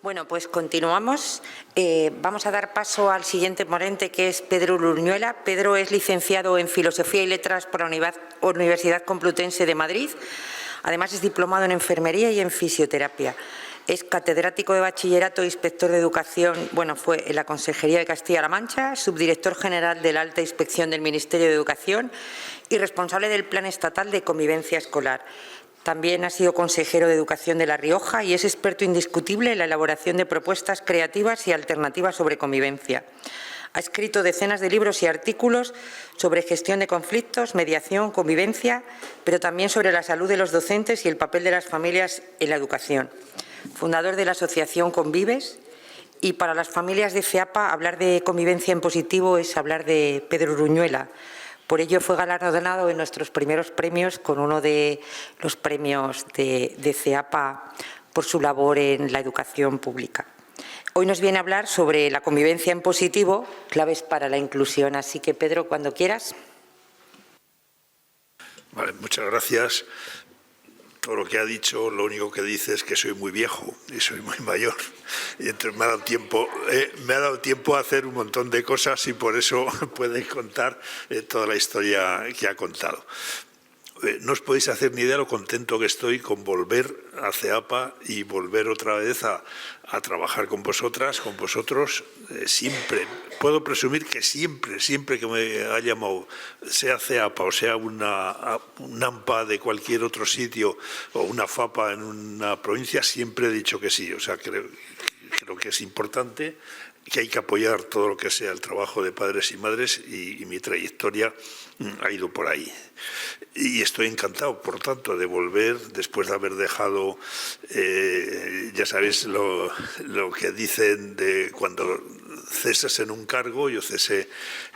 Bueno, pues continuamos. Vamos a dar paso al siguiente ponente, que es Pedro Uruñuela. Pedro es licenciado en Filosofía y Letras por la Universidad Complutense de Madrid. Además, es diplomado en Enfermería y en Fisioterapia. Es catedrático de Bachillerato e Inspector de Educación, fue en la Consejería de Castilla-La Mancha, subdirector general de la Alta Inspección del Ministerio de Educación y responsable del Plan Estatal de Convivencia Escolar. También ha sido consejero de Educación de La Rioja y es experto indiscutible en la elaboración de propuestas creativas y alternativas sobre convivencia. Ha escrito decenas de libros y artículos sobre gestión de conflictos, mediación, convivencia, pero también sobre la salud de los docentes y el papel de las familias en la educación. Fundador de la asociación Convives, y para las familias de FEAPA hablar de convivencia en positivo es hablar de Pedro Uruñuela. Por ello fue galardonado en nuestros primeros premios con uno de los premios de CEAPA por su labor en la educación pública. Hoy nos viene a hablar sobre la convivencia en positivo, claves para la inclusión. Así que, Pedro, cuando quieras. Vale, muchas gracias. Todo lo que ha dicho, lo único que dice es que soy muy viejo y soy muy mayor. Y entonces me ha dado tiempo a hacer un montón de cosas y por eso puede contar toda la historia que ha contado. No os podéis hacer ni idea lo contento que estoy con volver a CEAPA y volver otra vez a trabajar con vosotras, con vosotros, siempre. Puedo presumir que siempre que me ha llamado, sea CEAPA o sea un AMPA de cualquier otro sitio o una FAPA en una provincia, siempre he dicho que sí. O sea, creo que es importante, que hay que apoyar todo lo que sea el trabajo de padres y madres y mi trayectoria ha ido por ahí. Y estoy encantado, por tanto, de volver después de haber dejado, ya sabéis lo que dicen de cuando cesas en un cargo. Yo cesé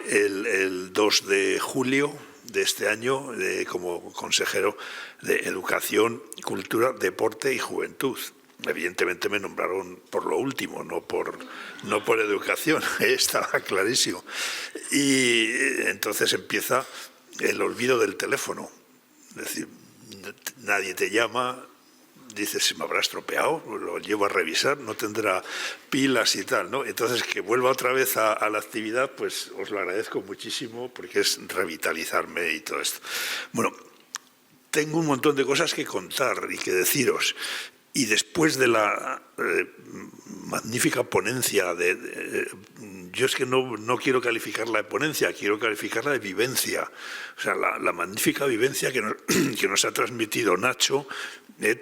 el 2 de julio de este año como consejero de Educación, Cultura, Deporte y Juventud. Evidentemente me nombraron por lo último, no por educación, estaba clarísimo. Y entonces empieza el olvido del teléfono. Es decir, nadie te llama, dices, se me habrá estropeado, lo llevo a revisar, no tendrá pilas y tal, ¿no? Entonces, que vuelva otra vez a la actividad, pues os lo agradezco muchísimo porque es revitalizarme y todo esto. Bueno, tengo un montón de cosas que contar y que deciros. Y después de la magnífica ponencia, yo es que no quiero calificarla de ponencia, quiero calificarla de vivencia. O sea, la magnífica vivencia que nos ha transmitido Nacho,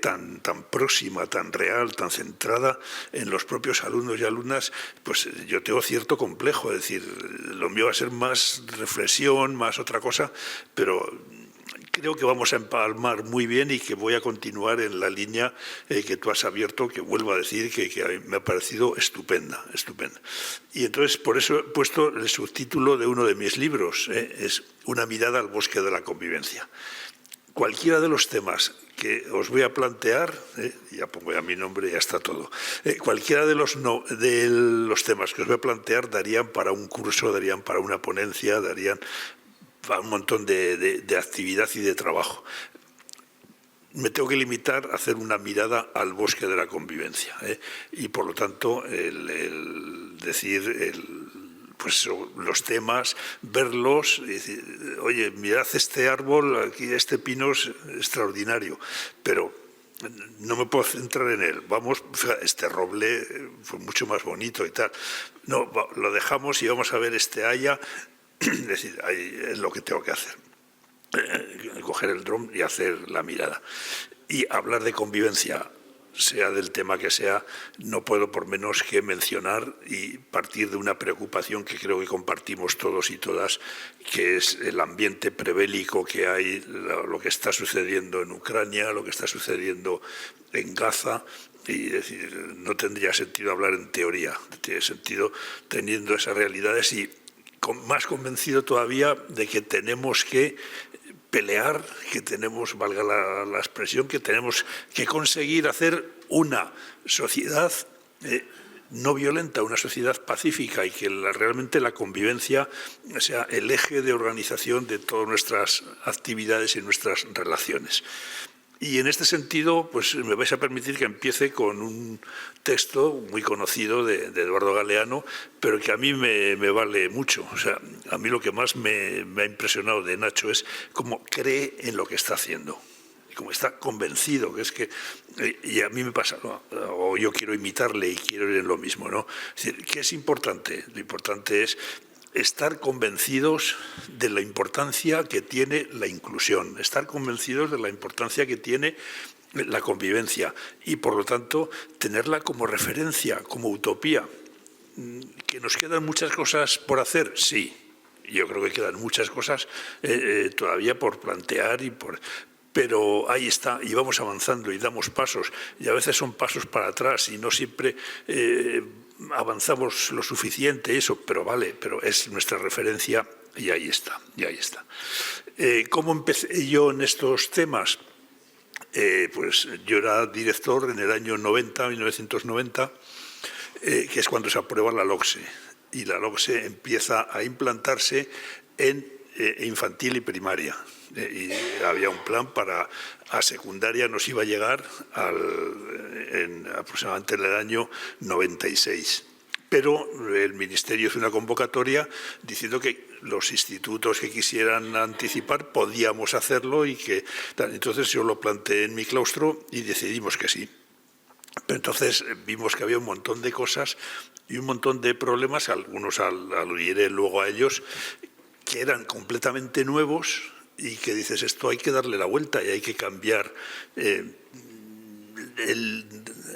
tan próxima, tan real, tan centrada en los propios alumnos y alumnas, pues yo tengo cierto complejo. Es decir, lo mío va a ser más reflexión, más otra cosa, pero creo que vamos a empalmar muy bien y que voy a continuar en la línea que tú has abierto, que vuelvo a decir que me ha parecido estupenda. Y entonces por eso he puesto el subtítulo de uno de mis libros, es Una mirada al bosque de la convivencia. Cualquiera de los temas que os voy a plantear, ya pongo ya mi nombre y ya está todo, cualquiera de los temas que os voy a plantear darían para un curso, darían para una ponencia, darían para un montón de actividad y de trabajo. Me tengo que limitar a hacer una mirada al bosque de la convivencia, y por lo tanto pues los temas, verlos y decir, oye, mirad este árbol, aquí este pino es extraordinario, pero no me puedo centrar en él. Vamos, este roble fue mucho más bonito y tal. No, lo dejamos y vamos a ver este haya. Es decir, es lo que tengo que hacer, coger el dron y hacer la mirada. Y hablar de convivencia, sea del tema que sea, no puedo por menos que mencionar y partir de una preocupación que creo que compartimos todos y todas, que es el ambiente prebélico que hay, lo que está sucediendo en Ucrania, lo que está sucediendo en Gaza. Y decir, no tendría sentido hablar en teoría, tiene sentido teniendo esas realidades y más convencido todavía de que tenemos que pelear, que tenemos, valga la expresión, que tenemos que conseguir hacer una sociedad no violenta, una sociedad pacífica y que realmente la convivencia sea el eje de organización de todas nuestras actividades y nuestras relaciones. Y en este sentido, pues me vais a permitir que empiece con un texto muy conocido de Eduardo Galeano, pero que a mí me vale mucho. O sea, a mí lo que más me ha impresionado de Nacho es cómo cree en lo que está haciendo. Como está convencido, que es que, y a mí me pasa, ¿no? O yo quiero imitarle y quiero ir en lo mismo, ¿no? Es decir, ¿qué es importante? Lo importante es estar convencidos de la importancia que tiene la inclusión, estar convencidos de la importancia que tiene la convivencia y, por lo tanto, tenerla como referencia, como utopía. ¿Que nos quedan muchas cosas por hacer? Sí, yo creo que quedan muchas cosas todavía por plantear pero ahí está, y vamos avanzando y damos pasos, y a veces son pasos para atrás y no siempre avanzamos lo suficiente, eso, pero vale, pero es nuestra referencia y ahí está, y ahí está. ¿Cómo empecé yo en estos temas? Pues yo era director en el año 1990, que es cuando se aprueba la LOCSE, y la LOCSE empieza a implantarse en infantil y primaria. Y había un plan para a secundaria nos iba a llegar aproximadamente en el año 96. Pero el Ministerio hizo una convocatoria diciendo que los institutos que quisieran anticipar podíamos hacerlo y que entonces yo lo planteé en mi claustro y decidimos que sí. Pero entonces vimos que había un montón de cosas y un montón de problemas, algunos aludiré luego a ellos, que eran completamente nuevos y que dices, esto hay que darle la vuelta y hay que cambiar el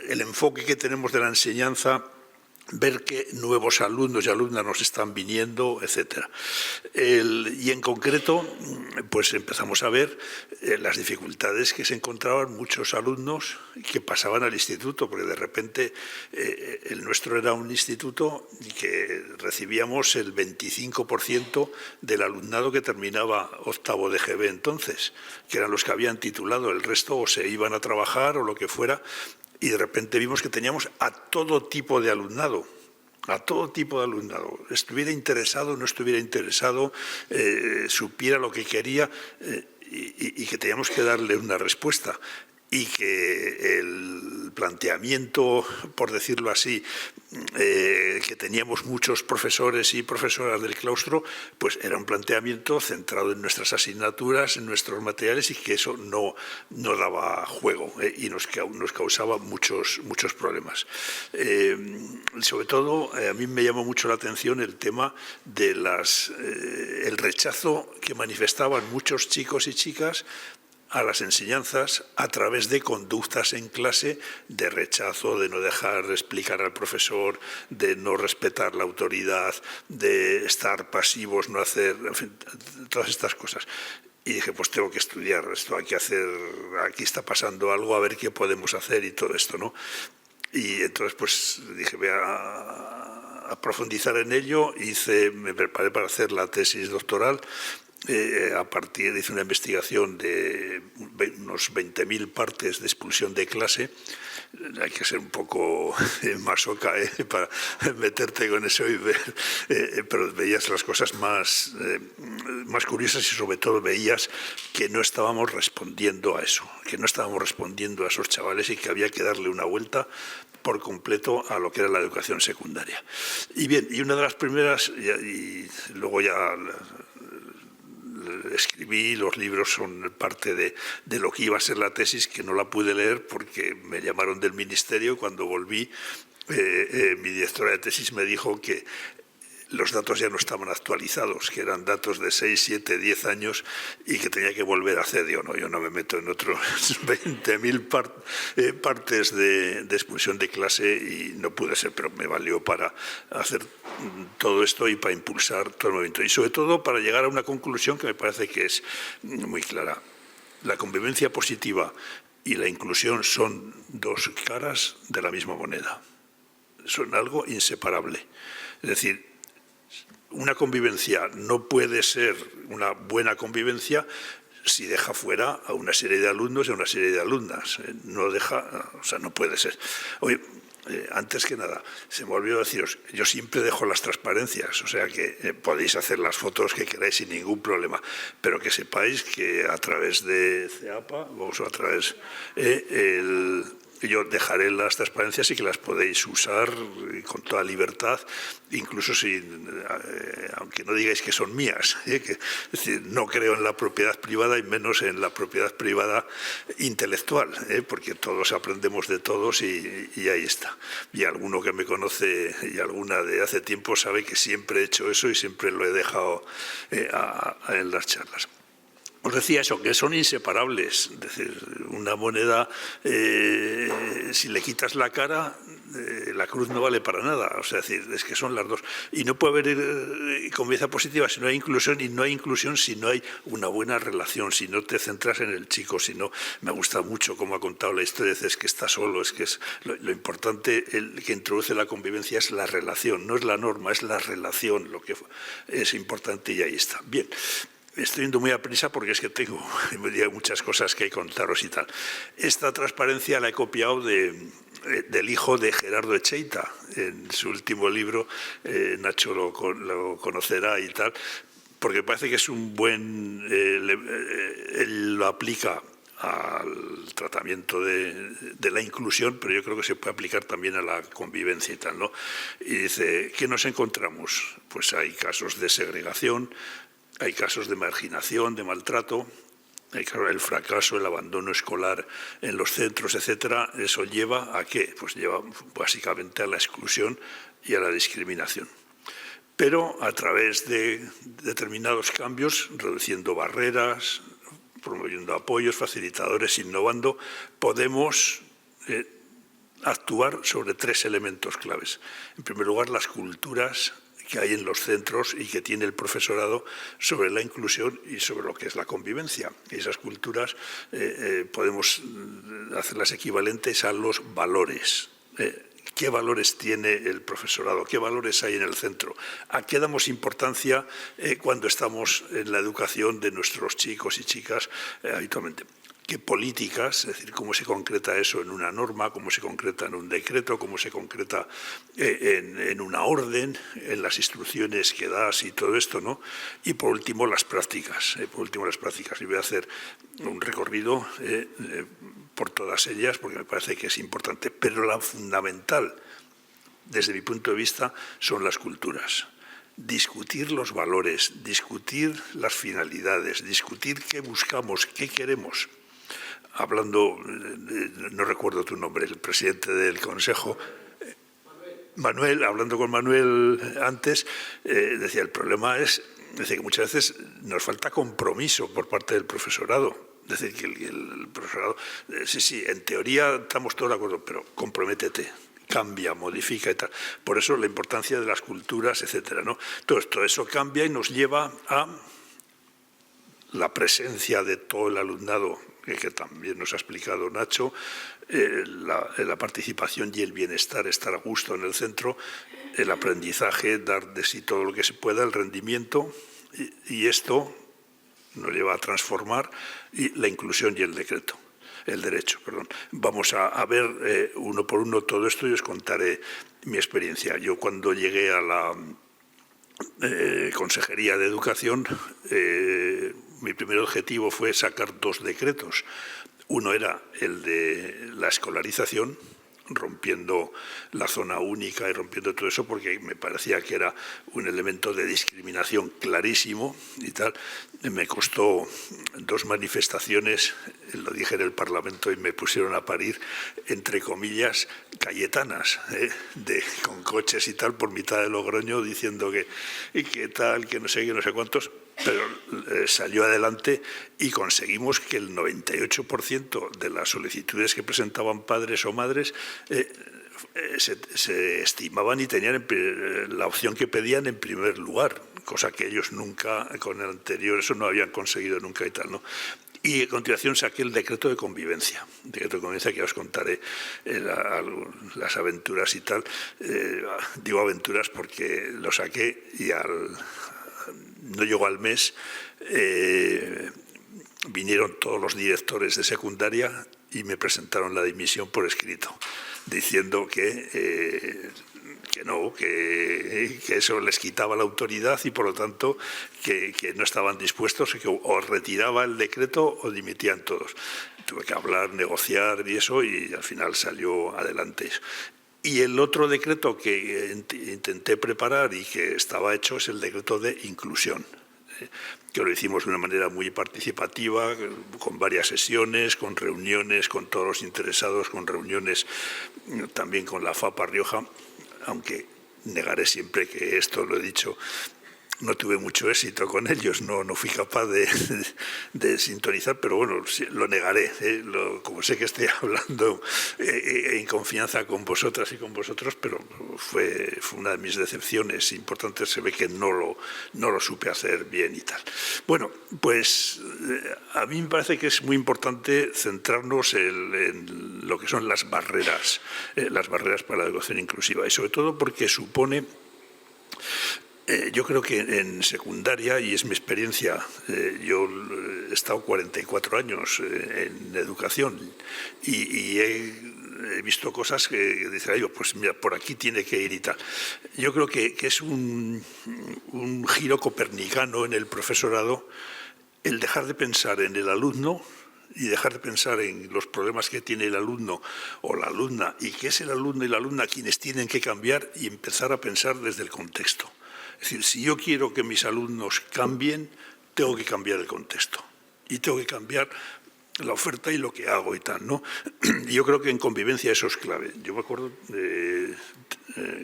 enfoque que tenemos de la enseñanza, ver qué nuevos alumnos y alumnas nos están viniendo, etcétera. Y en concreto, pues empezamos a ver las dificultades que se encontraban muchos alumnos que pasaban al instituto, porque de repente el nuestro era un instituto y que recibíamos el 25% del alumnado que terminaba octavo de GB entonces, que eran los que habían titulado, el resto o se iban a trabajar o lo que fuera. Y de repente vimos que teníamos a todo tipo de alumnado, estuviera interesado o no estuviera interesado, supiera lo que quería y que teníamos que darle una respuesta. Y que el planteamiento, por decirlo así, que teníamos muchos profesores y profesoras del claustro, pues era un planteamiento centrado en nuestras asignaturas, en nuestros materiales y que eso no daba juego y nos causaba muchos problemas. Sobre todo, a mí me llamó mucho la atención el tema de el rechazo que manifestaban muchos chicos y chicas a las enseñanzas a través de conductas en clase de rechazo, de no dejar explicar al profesor, de no respetar la autoridad, de estar pasivos, no hacer, en fin, todas estas cosas. Y dije, pues tengo que estudiar esto, hay que hacer, aquí está pasando algo, a ver qué podemos hacer y todo esto, ¿no? Y entonces pues dije, voy a profundizar en ello, me preparé para hacer la tesis doctoral. Hice una investigación de unos 20.000 partes de expulsión de clase. Hay que ser un poco masoca para meterte con eso y ver, pero veías las cosas más curiosas y sobre todo veías que no estábamos respondiendo a eso, que no estábamos respondiendo a esos chavales y que había que darle una vuelta por completo a lo que era la educación secundaria. Y bien, y una de las primeras, y luego ya escribí, los libros son parte de lo que iba a ser la tesis, que no la pude leer porque me llamaron del ministerio y cuando volví mi directora de tesis me dijo que los datos ya no estaban actualizados, que eran datos de 6, 7, 10 años y que tenía que volver a hacer. Yo no me meto en otros 20.000 partes de expulsión de clase y no pude ser, pero me valió para hacer todo esto y para impulsar todo el movimiento. Y sobre todo para llegar a una conclusión que me parece que es muy clara. La convivencia positiva y la inclusión son dos caras de la misma moneda. Son algo inseparable. Es decir, una convivencia no puede ser una buena convivencia si deja fuera a una serie de alumnos y a una serie de alumnas. No puede ser. Oye, antes que nada, se me olvidó deciros, yo siempre dejo las transparencias, o sea que podéis hacer las fotos que queráis sin ningún problema, pero que sepáis que a través de CEAPA, o a través yo dejaré las transparencias y que las podéis usar con toda libertad, incluso aunque no digáis que son mías. Es decir, no creo en la propiedad privada y menos en la propiedad privada intelectual, porque todos aprendemos de todos y ahí está. Y alguno que me conoce y alguna de hace tiempo sabe que siempre he hecho eso y siempre lo he dejado en las charlas. Os decía eso, que son inseparables. Es decir, una moneda, si le quitas la cara, la cruz no vale para nada. O sea, es que son las dos. Y no puede haber convivencia positiva si no hay inclusión, y no hay inclusión si no hay una buena relación, si no te centras en el chico, si no... Me gusta mucho cómo ha contado la historia, es que está solo, es que es lo importante, el que introduce la convivencia es la relación, no es la norma, es la relación lo que es importante y ahí está. Bien. Estoy yendo muy a prisa porque es que tengo muchas cosas que contaros y tal. Esta transparencia la he copiado del hijo de Gerardo Echeita, en su último libro, Nacho lo conocerá y tal, porque parece que es un buen... él lo aplica al tratamiento de la inclusión, pero yo creo que se puede aplicar también a la convivencia y tal, ¿no? Y dice, ¿qué nos encontramos? Pues hay casos de segregación, hay casos de marginación, de maltrato, hay el fracaso, el abandono escolar en los centros, etcétera. ¿Eso lleva a qué? Pues lleva básicamente a la exclusión y a la discriminación. Pero a través de determinados cambios, reduciendo barreras, promoviendo apoyos, facilitadores, innovando, podemos actuar sobre 3 elementos claves. En primer lugar, las culturas que hay en los centros y que tiene el profesorado sobre la inclusión y sobre lo que es la convivencia. Y esas culturas podemos hacerlas equivalentes a los valores. ¿Qué valores tiene el profesorado? ¿Qué valores hay en el centro? ¿A qué damos importancia cuando estamos en la educación de nuestros chicos y chicas habitualmente? ¿Qué políticas, es decir, cómo se concreta eso en una norma, cómo se concreta en un decreto, cómo se concreta en una orden, en las instrucciones que das y todo esto, ¿no? Y por último, las prácticas. Y voy a hacer un recorrido por todas ellas porque me parece que es importante. Pero la fundamental, desde mi punto de vista, son las culturas. Discutir los valores, discutir las finalidades, discutir qué buscamos, qué queremos. Hablando, no recuerdo tu nombre, el presidente del Consejo, Manuel, hablando con Manuel antes, decía, el problema es que muchas veces nos falta compromiso por parte del profesorado. Es decir, que el profesorado, sí, en teoría estamos todos de acuerdo, pero comprométete. Cambia, modifica y tal. Por eso la importancia de las culturas, etcétera, ¿no? Todo eso cambia y nos lleva a la presencia de todo el alumnado, que también nos ha explicado Nacho, la participación y el bienestar, estar a gusto en el centro, el aprendizaje, dar de sí todo lo que se pueda, el rendimiento, y esto nos lleva a transformar la inclusión y el derecho. Vamos a ver uno por uno todo esto y os contaré mi experiencia. Yo cuando llegué a la Consejería de Educación, mi primer objetivo fue sacar 2 decretos. Uno era el de la escolarización, rompiendo la zona única y rompiendo todo eso, porque me parecía que era un elemento de discriminación clarísimo y tal. Me costó 2 manifestaciones, lo dije en el Parlamento y me pusieron a parir, entre comillas, cayetanas, con coches y tal, por mitad de Logroño, diciendo que tal, que no sé qué, no sé cuántos, pero salió adelante y conseguimos que el 98% de las solicitudes que presentaban padres o madres se estimaban y tenían la opción que pedían en primer lugar, cosa que ellos nunca, con el anterior, eso no habían conseguido nunca y tal, ¿no? Y a continuación saqué el decreto de convivencia, que ya os contaré las aventuras y tal. Digo aventuras porque lo saqué y no llegó al mes, vinieron todos los directores de secundaria y me presentaron la dimisión por escrito, diciendo que no, que eso les quitaba la autoridad y por lo tanto que no estaban dispuestos, que o retiraba el decreto o dimitían todos. Tuve que hablar, negociar y eso, y al final salió adelante. Y el otro decreto que intenté preparar y que estaba hecho es el decreto de inclusión, que lo hicimos de una manera muy participativa, con varias sesiones, con reuniones con todos los interesados, con reuniones también con la FAPA Rioja, aunque negaré siempre que esto lo he dicho, no tuve mucho éxito con ellos, no fui capaz de sintonizar, pero bueno, lo negaré. Como sé que estoy hablando en confianza con vosotras y con vosotros, pero fue una de mis decepciones importantes. Se ve que no lo supe hacer bien y tal. Bueno, pues a mí me parece que es muy importante centrarnos en lo que son las barreras para la educación inclusiva, y sobre todo porque supone... yo creo que en secundaria, y es mi experiencia, yo he estado 44 años en educación y he visto cosas que dicen, ay, pues mira, por aquí tiene que ir y tal. Yo creo que es un giro copernicano en el profesorado el dejar de pensar en el alumno y dejar de pensar en los problemas que tiene el alumno o la alumna, y que es el alumno y la alumna quienes tienen que cambiar, y empezar a pensar desde el contexto. Es decir, si yo quiero que mis alumnos cambien, tengo que cambiar el contexto y tengo que cambiar la oferta y lo que hago y tal, ¿no? Yo creo que en convivencia eso es clave. Yo me acuerdo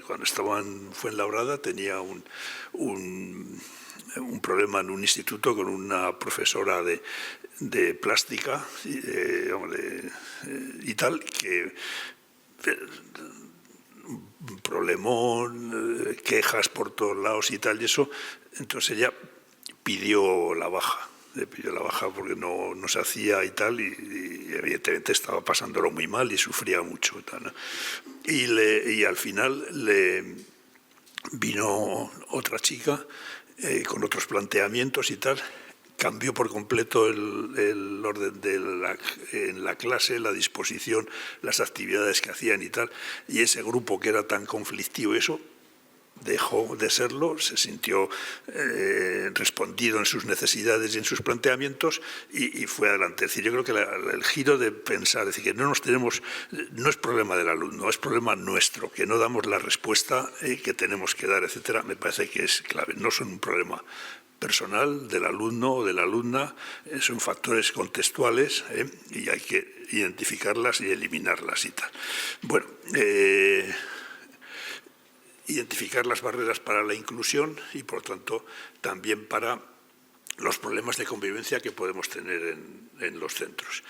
cuando estaba en Fuenlabrada, tenía un problema en un instituto con una profesora de plástica y tal, que... un problemón, quejas por todos lados y tal, y eso. Entonces ella pidió la baja porque no se hacía y tal, y evidentemente estaba pasándolo muy mal y sufría mucho y tal, ¿no? Y al final le vino otra chica con otros planteamientos y tal. Cambió por completo el orden en la clase, la disposición, las actividades que hacían y tal. Y ese grupo que era tan conflictivo, eso dejó de serlo, se sintió respondido en sus necesidades y en sus planteamientos, y fue adelante. Es decir, yo creo que el giro de pensar, es decir, que no es problema del alumno, es problema nuestro, que no damos la respuesta que tenemos que dar, etcétera, me parece que es clave. No son un problema personal del alumno o de la alumna, son factores contextuales, y hay que identificarlas y eliminarlas y tal. Bueno, identificar las barreras para la inclusión y, por tanto, también para los problemas de convivencia que podemos tener en los centros.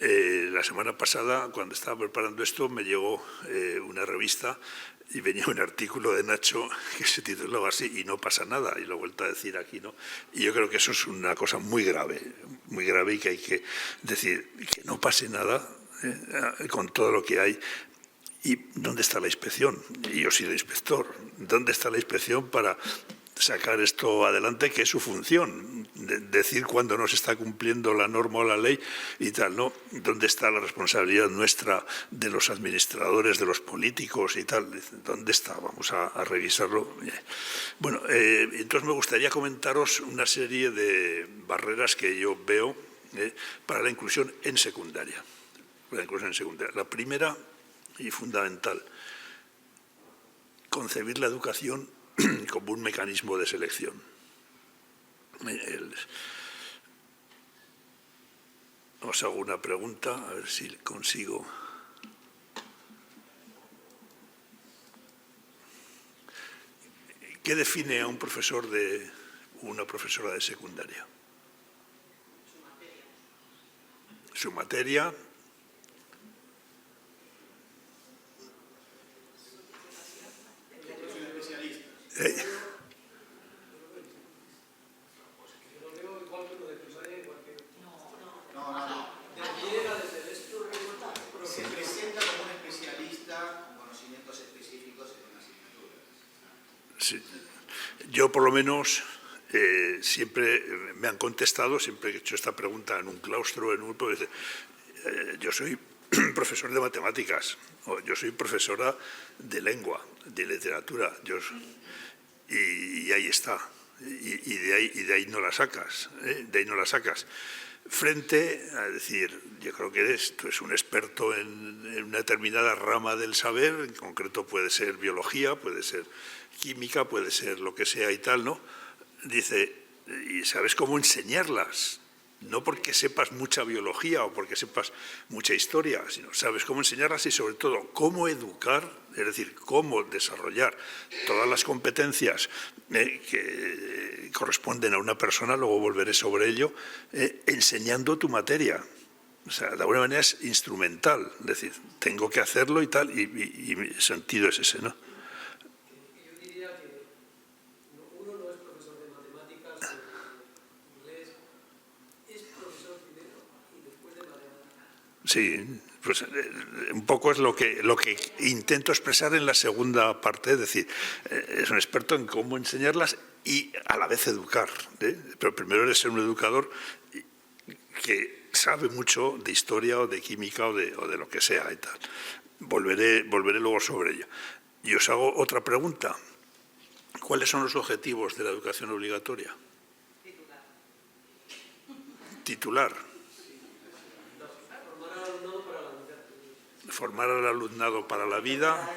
La semana pasada, cuando estaba preparando esto, me llegó una revista y venía un artículo de Nacho que se titulaba así, y no pasa nada, y lo he vuelto a decir aquí, ¿no? Y yo creo que eso es una cosa muy grave, y que hay que decir que no pase nada con todo lo que hay. ¿Y dónde está la inspección? Y yo soy el inspector. ¿Dónde está la inspección para sacar esto adelante, que es su función? Decir cuando no se está cumpliendo la norma o la ley y tal, ¿no? ¿Dónde está la responsabilidad nuestra, de los administradores, de los políticos y tal? ¿Dónde está? Vamos a revisarlo. Bueno, entonces me gustaría comentaros una serie de barreras que yo veo para la inclusión en secundaria. La primera y fundamental, concebir la educación como un mecanismo de selección. Os hago una pregunta, a ver si consigo. ¿Qué define a un profesor una profesora de secundaria? Su materia. Se presenta como un especialista con conocimientos específicos en una asignatura. Sí. Yo, por lo menos, siempre me han contestado, siempre que he hecho esta pregunta en un claustro, en un grupo, yo soy profesor de matemáticas, o yo soy profesora de lengua, de literatura, y ahí está. Y de ahí no la sacas, de ahí no la sacas. Frente a decir, yo creo que tú eres un experto en una determinada rama del saber, en concreto puede ser biología, puede ser química, puede ser lo que sea y tal, ¿no? Dice, y sabes cómo enseñarlas. No porque sepas mucha biología o porque sepas mucha historia, sino sabes cómo enseñarlas y sobre todo cómo educar, es decir, cómo desarrollar todas las competencias que corresponden a una persona, luego volveré sobre ello, enseñando tu materia. O sea, de alguna manera es instrumental, es decir, tengo que hacerlo y tal, y mi sentido es ese, ¿no? Sí, pues un poco es lo que intento expresar en la segunda parte, es decir, es un experto en cómo enseñarlas y a la vez educar, pero primero eres ser un educador que sabe mucho de historia o de química o de lo que sea y tal. Volveré luego sobre ello. Y os hago otra pregunta. ¿Cuáles son los objetivos de la educación obligatoria? Titular. Formar al alumnado para la vida.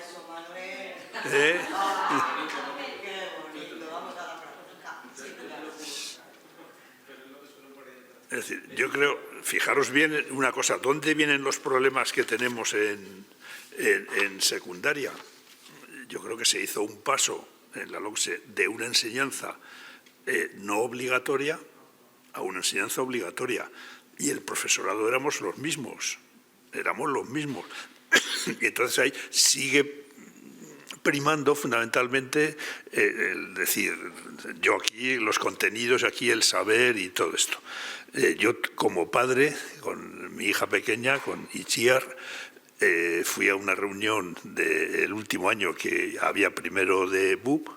Es decir, yo creo, fijaros bien en una cosa, ¿dónde vienen los problemas que tenemos en secundaria? Yo creo que se hizo un paso en la LOMSE de una enseñanza no obligatoria a una enseñanza obligatoria, y el profesorado éramos los mismos. Y entonces ahí sigue primando fundamentalmente el decir, yo aquí los contenidos, aquí el saber y todo esto. Yo como padre, con mi hija pequeña, con Itziar, fui a una reunión del último año que había primero de BUP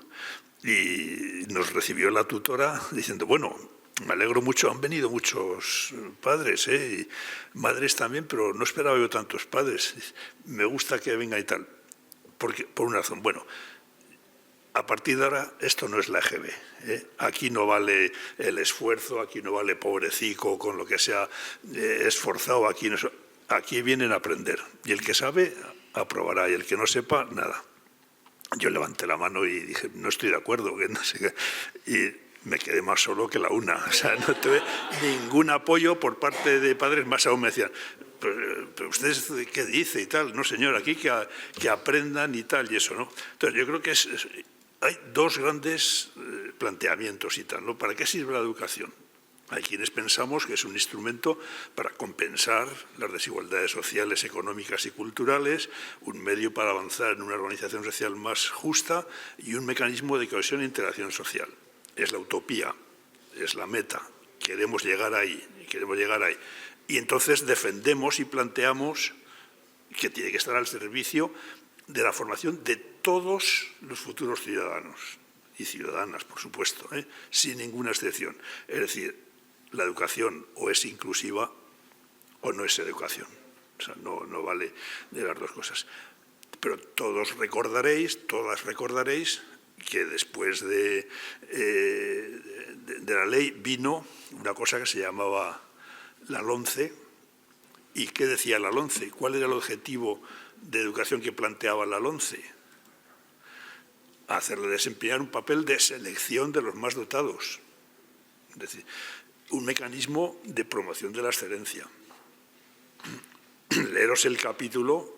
y nos recibió la tutora diciendo, bueno, me alegro mucho, han venido muchos padres, y madres también, pero no esperaba yo tantos padres. Me gusta que venga y tal. Porque, por una razón, bueno, a partir de ahora esto no es la EGB. Aquí no vale el esfuerzo, aquí no vale pobrecico con lo que sea esforzado, aquí vienen a aprender. Y el que sabe, aprobará, y el que no sepa, nada. Yo levanté la mano y dije, no estoy de acuerdo, que no sé qué. Y me quedé más solo que la una. O sea, no tuve ningún apoyo por parte de padres, más aún me decían, pero ¿ustedes qué dice y tal? No, señor, aquí que aprendan y tal y eso, ¿no? Entonces, yo creo que hay dos grandes planteamientos y tal, ¿no? ¿Para qué sirve la educación? Hay quienes pensamos que es un instrumento para compensar las desigualdades sociales, económicas y culturales, un medio para avanzar en una organización social más justa y un mecanismo de cohesión e integración social. Es la utopía, es la meta. Queremos llegar ahí. Y entonces defendemos y planteamos que tiene que estar al servicio de la formación de todos los futuros ciudadanos y ciudadanas, por supuesto, sin ninguna excepción. Es decir, la educación o es inclusiva o no es educación. O sea, no vale de las dos cosas. Pero todas recordaréis que después de la ley vino una cosa que se llamaba la LOMCE. ¿Y qué decía la LOMCE? ¿Cuál era el objetivo de educación que planteaba la LOMCE? Hacerle desempeñar un papel de selección de los más dotados. Es decir, un mecanismo de promoción de la excelencia. Leeros el capítulo.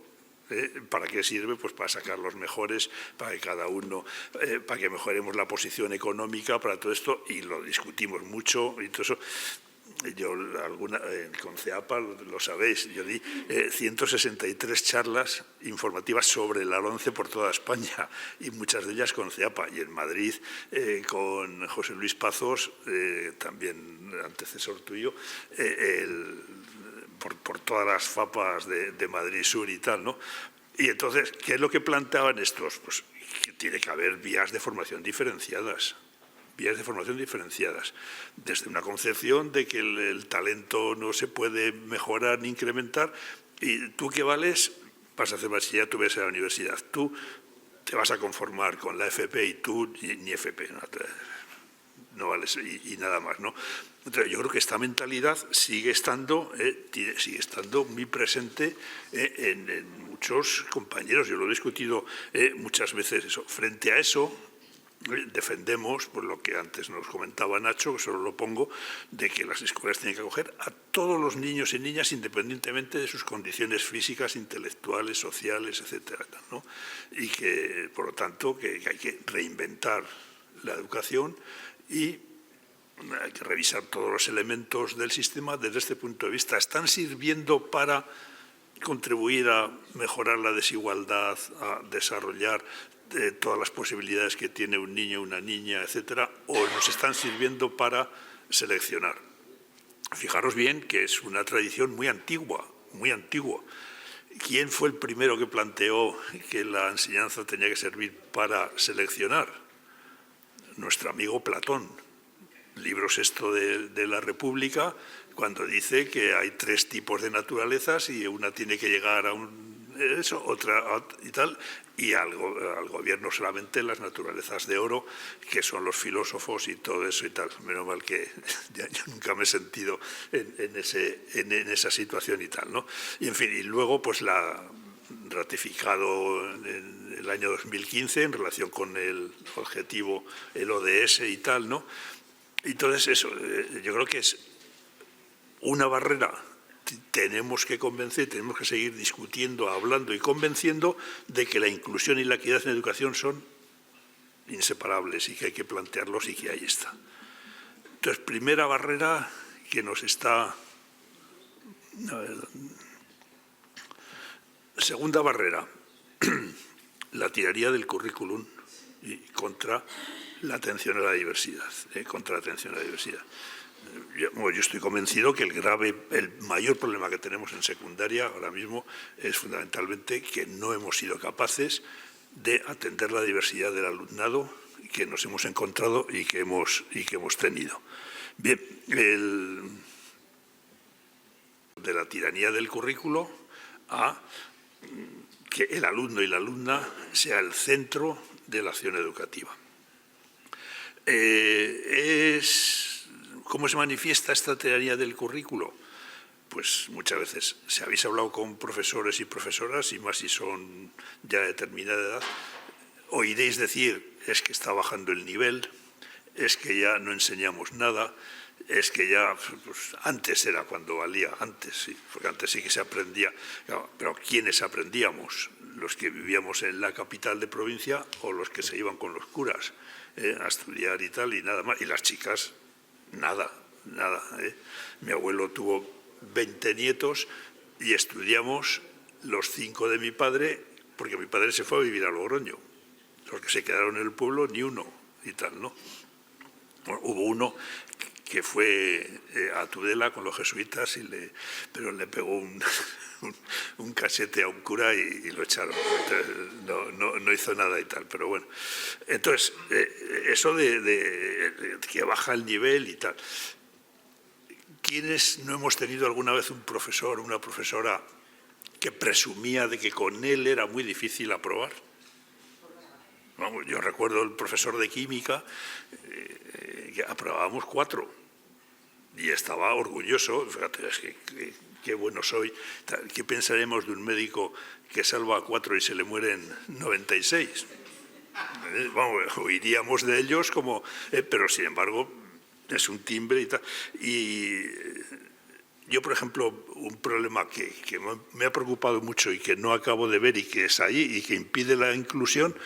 ¿Para qué sirve? Pues para sacar los mejores, para que cada uno, para que mejoremos la posición económica, para todo esto, y lo discutimos mucho, y todo eso. Yo con CEAPA, lo sabéis, yo di 163 charlas informativas sobre la LOMCE por toda España, y muchas de ellas con CEAPA, y en Madrid con José Luis Pazos, también antecesor tuyo, por todas las FAPAs de Madrid Sur y tal, ¿no? Y entonces, ¿qué es lo que planteaban estos? Pues que tiene que haber vías de formación diferenciadas. vías de formación diferenciadas, desde una concepción de que el talento no se puede mejorar ni incrementar, y tú que vales, vas a hacer bachillerato, tú ves a la universidad, tú te vas a conformar con la FP y tú ni FP, no vales y nada más, ¿no? Entonces, yo creo que esta mentalidad sigue estando muy presente en muchos compañeros. Yo lo he discutido muchas veces eso. Frente a eso, defendemos, por lo que antes nos comentaba Nacho, que solo lo pongo, de que las escuelas tienen que acoger a todos los niños y niñas independientemente de sus condiciones físicas, intelectuales, sociales, etcétera, ¿no? Y que, por lo tanto, que hay que reinventar la educación y hay que revisar todos los elementos del sistema desde este punto de vista. ¿Están sirviendo para contribuir a mejorar la desigualdad, a desarrollar todas las posibilidades que tiene un niño, una niña, etcétera, o nos están sirviendo para seleccionar? Fijaros bien que es una tradición muy antigua, muy antigua. ¿Quién fue el primero que planteó que la enseñanza tenía que servir para seleccionar? Nuestro amigo Platón. Libro sexto de la República, cuando dice que hay 3 tipos de naturalezas y una tiene que llegar a otra y tal, y al gobierno solamente las naturalezas de oro, que son los filósofos y todo eso y tal. Menos mal que yo nunca me he sentido en esa situación y tal, ¿no? Y en fin, y luego pues la ratificado en el año 2015 en relación con el objetivo, el ODS y tal, ¿no? Entonces eso, yo creo que es una barrera. Tenemos que convencer, tenemos que seguir discutiendo, hablando y convenciendo de que la inclusión y la equidad en educación son inseparables y que hay que plantearlos y que ahí está. Entonces, primera barrera que nos está... Segunda barrera, la tiranía del currículum y contra la atención a la diversidad, Yo estoy convencido que el mayor problema que tenemos en secundaria ahora mismo es fundamentalmente que no hemos sido capaces de atender la diversidad del alumnado que nos hemos encontrado y que hemos tenido. Bien, de la tiranía del currículo a que el alumno y la alumna sea el centro de la acción educativa. ¿Cómo se manifiesta esta tiranía del currículo? Pues muchas veces, si habéis hablado con profesores y profesoras, y más si son ya de determinada edad, oiréis decir, es que está bajando el nivel, es que ya no enseñamos nada, es que ya, pues, antes era cuando valía, antes sí, porque antes sí que se aprendía, pero ¿quiénes aprendíamos? ¿Los que vivíamos en la capital de provincia o los que se iban con los curas a estudiar y tal, y nada más? Y las chicas, nada. Mi abuelo tuvo 20 nietos y estudiamos los 5 de mi padre, porque mi padre se fue a vivir a Logroño. Los que se quedaron en el pueblo, ni uno y tal, ¿no? Bueno, hubo uno que fue a Tudela con los jesuitas, pero le pegó un casete a un cura y lo echaron. Entonces, no hizo nada y tal, pero bueno. Entonces, eso de que baja el nivel y tal. ¿Quiénes no hemos tenido alguna vez un profesor, una profesora que presumía de que con él era muy difícil aprobar? Vamos, yo recuerdo el profesor de química, que aprobábamos 4 y estaba orgulloso. Fíjate, es que qué bueno soy. ¿Qué pensaremos de un médico que salva a 4 y se le mueren 96? Vamos, oiríamos de ellos como... pero sin embargo es un timbre y tal. Y yo, por ejemplo, un problema que me ha preocupado mucho y que no acabo de ver y que es ahí y que impide la inclusión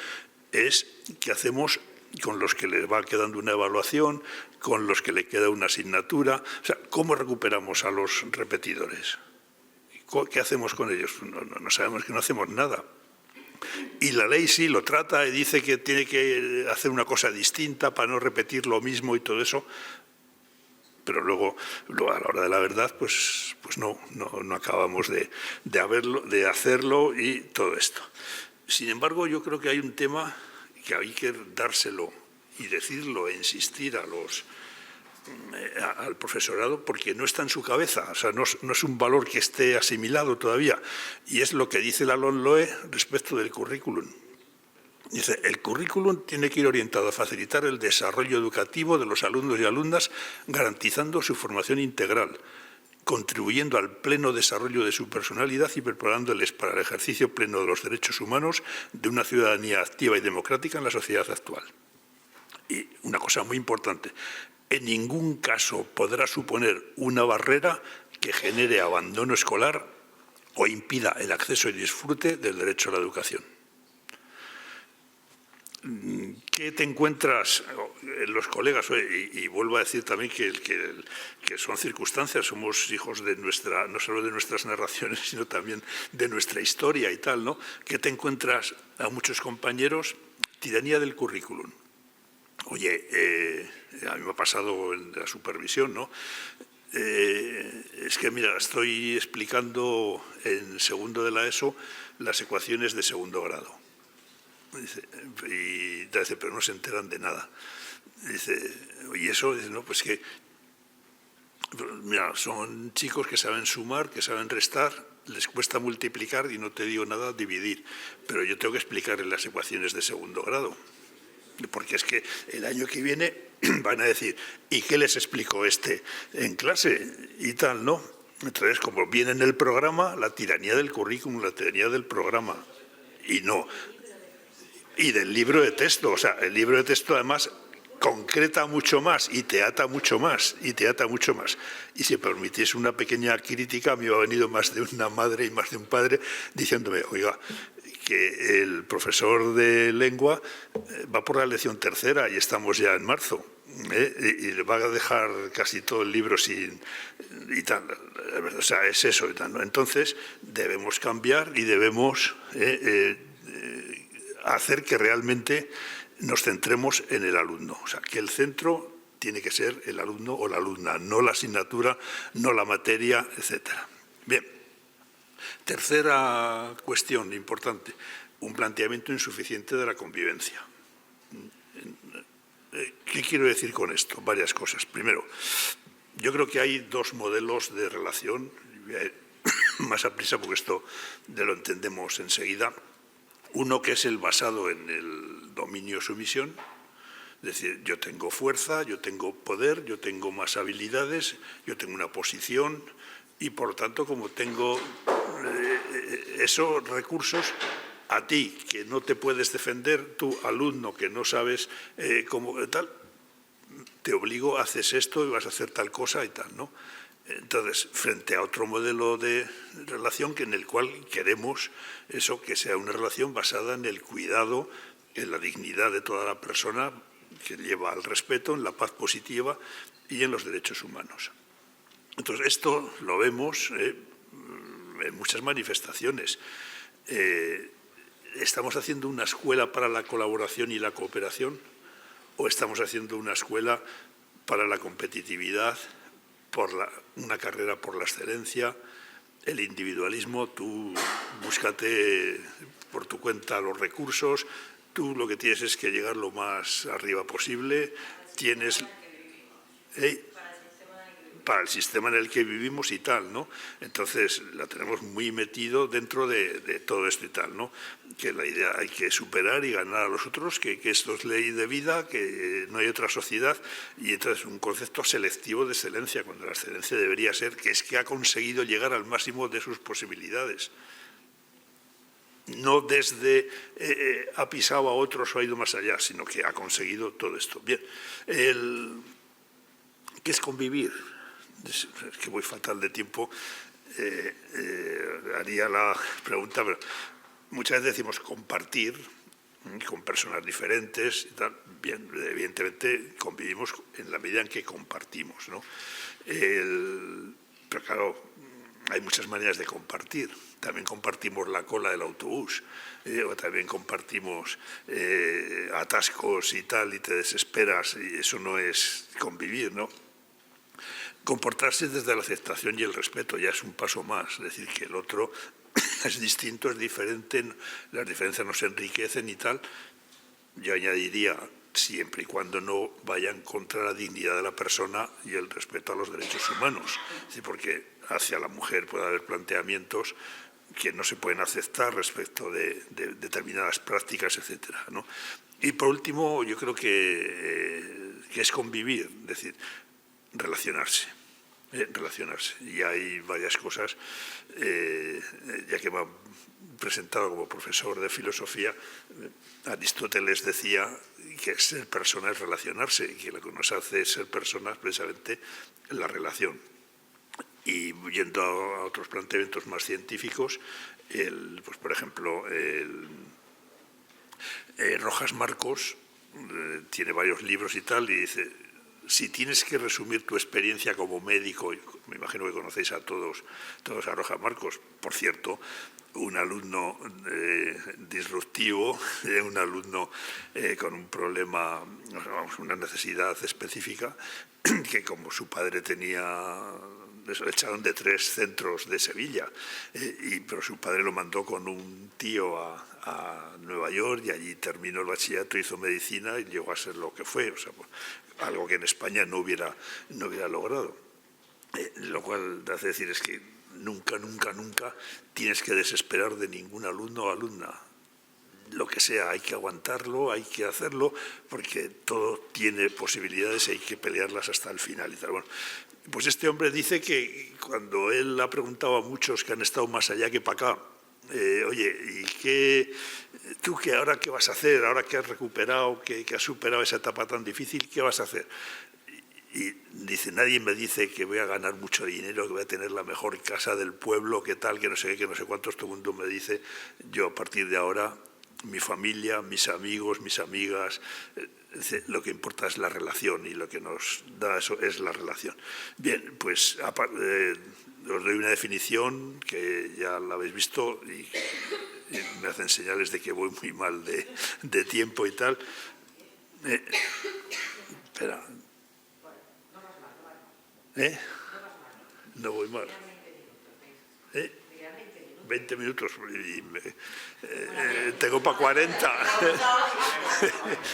es qué hacemos con los que les va quedando una evaluación, con los que le queda una asignatura. O sea, ¿cómo recuperamos a los repetidores? ¿Qué hacemos con ellos? No sabemos, que no hacemos nada. Y la ley sí lo trata y dice que tiene que hacer una cosa distinta para no repetir lo mismo y todo eso, pero luego a la hora de la verdad pues no acabamos de hacerlo y todo esto. Sin embargo, yo creo que hay un tema que hay que dárselo y decirlo e insistir al profesorado, porque no está en su cabeza, o sea, no es un valor que esté asimilado todavía, y es lo que dice la LOMLOE respecto del currículum. Dice, el currículum tiene que ir orientado a facilitar el desarrollo educativo de los alumnos y alumnas, garantizando su formación integral, contribuyendo al pleno desarrollo de su personalidad y preparándoles para el ejercicio pleno de los derechos humanos de una ciudadanía activa y democrática en la sociedad actual. Y una cosa muy importante, en ningún caso podrá suponer una barrera que genere abandono escolar o impida el acceso y disfrute del derecho a la educación. ¿Qué te encuentras en los colegas? Y vuelvo a decir también que son circunstancias, somos hijos de no solo de nuestras narraciones, sino también de nuestra historia y tal, ¿no? ¿Qué te encuentras a muchos compañeros? Tiranía del currículum. Oye, a mí me ha pasado en la supervisión, ¿no? Es que, mira, estoy explicando en segundo de la ESO las ecuaciones de segundo grado. Y dice, pero no se enteran de nada. Dice, y eso, dice, no, pues que, mira, son chicos que saben sumar, que saben restar, les cuesta multiplicar y no te digo nada dividir, pero yo tengo que explicarles las ecuaciones de segundo grado, porque es que el año que viene van a decir, ¿y qué les explicó este en clase? Y tal, ¿no? Entonces, como viene en el programa, la tiranía del currículum, la tiranía del programa, y no. Y del libro de texto, o sea, el libro de texto además concreta mucho más y te ata mucho más, y si permitís una pequeña crítica, a mí me ha venido más de una madre y más de un padre diciéndome, oiga, que el profesor de lengua va por la lección tercera y estamos ya en marzo, y le va a dejar casi todo el libro sin y tal, o sea, es eso y tal, ¿no? Entonces debemos cambiar y debemos hacer que realmente nos centremos en el alumno. O sea, que el centro tiene que ser el alumno o la alumna, no la asignatura, no la materia, etcétera. Bien. Tercera cuestión importante, un planteamiento insuficiente de la convivencia. ¿Qué quiero decir con esto? Varias cosas. Primero, yo creo que hay dos modelos de relación, más a prisa porque esto lo entendemos enseguida. Uno que es el basado en el dominio-sumisión, es decir, yo tengo fuerza, yo tengo poder, yo tengo más habilidades, yo tengo una posición y, por tanto, como tengo esos recursos, a ti, que no te puedes defender, tu alumno, que no sabes cómo tal, te obligo, haces esto y vas a hacer tal cosa y tal, ¿no? Entonces, frente a otro modelo de relación en el cual queremos eso, que sea una relación basada en el cuidado, en la dignidad de toda la persona, que lleva al respeto, en la paz positiva y en los derechos humanos. Entonces, esto lo vemos en muchas manifestaciones. ¿Estamos haciendo una escuela para la colaboración y la cooperación? ¿O estamos haciendo una escuela para la competitividad, una carrera por la excelencia, el individualismo? Tú búscate por tu cuenta los recursos, tú lo que tienes es que llegar lo más arriba posible, tienes para el sistema en el que vivimos y tal, ¿no? Entonces la tenemos muy metido dentro de todo esto y tal, ¿no? Que la idea hay que superar y ganar a los otros, que esto es ley de vida, que no hay otra sociedad, y entonces un concepto selectivo de excelencia, cuando la excelencia debería ser que es que ha conseguido llegar al máximo de sus posibilidades. No desde ha pisado a otros o ha ido más allá, sino que ha conseguido todo esto. Bien, ¿qué es convivir? Es que voy fatal de tiempo, haría la pregunta, pero muchas veces decimos compartir con personas diferentes y tal. Bien, evidentemente convivimos en la medida en que compartimos, ¿no? Pero claro, hay muchas maneras de compartir. También compartimos la cola del autobús, o también compartimos atascos y tal, y te desesperas, y eso no es convivir, ¿no? Comportarse desde la aceptación y el respeto ya es un paso más, es decir, que el otro es distinto, es diferente, las diferencias nos enriquecen y tal. Yo añadiría siempre y cuando no vayan contra la dignidad de la persona y el respeto a los derechos humanos. Sí, porque hacia la mujer puede haber planteamientos que no se pueden aceptar respecto de determinadas prácticas, etcétera, ¿no? Y por último, yo creo que es convivir, es decir, relacionarse. Y hay varias cosas, ya que me han presentado como profesor de filosofía, Aristóteles decía que ser persona es relacionarse, y que lo que nos hace ser personas precisamente la relación. Y yendo a otros planteamientos más científicos, pues por ejemplo, Rojas Marcos tiene varios libros y tal, y dice: si tienes que resumir tu experiencia como médico, me imagino que conocéis a todos a Rojas Marcos, por cierto, un alumno disruptivo, un alumno con un problema, una necesidad específica, que como su padre tenía, le echaron de 3 centros de Sevilla, pero su padre lo mandó con un tío a Nueva York, y allí terminó el bachillerato, hizo medicina y llegó a ser lo que fue, o sea, algo que en España no hubiera logrado. Lo cual hace decir es que nunca tienes que desesperar de ningún alumno o alumna. Lo que sea, hay que aguantarlo, hay que hacerlo, porque todo tiene posibilidades y hay que pelearlas hasta el final y tal. Bueno, pues este hombre dice que cuando él ha preguntado a muchos que han estado más allá que para acá, oye, ¿y tú ahora qué vas a hacer? Ahora que has recuperado, que has superado esa etapa tan difícil, ¿qué vas a hacer? Y dice: nadie me dice que voy a ganar mucho dinero, que voy a tener la mejor casa del pueblo, que tal, que no sé qué, que no sé cuántos. Todo el mundo me dice: yo a partir de ahora, mi familia, mis amigos, mis amigas, lo que importa es la relación, y lo que nos da eso es la relación. Bien, pues os doy una definición que ya la habéis visto y me hacen señales de que voy muy mal de tiempo y tal. Espera. No voy mal. 20 minutos y tengo para 40.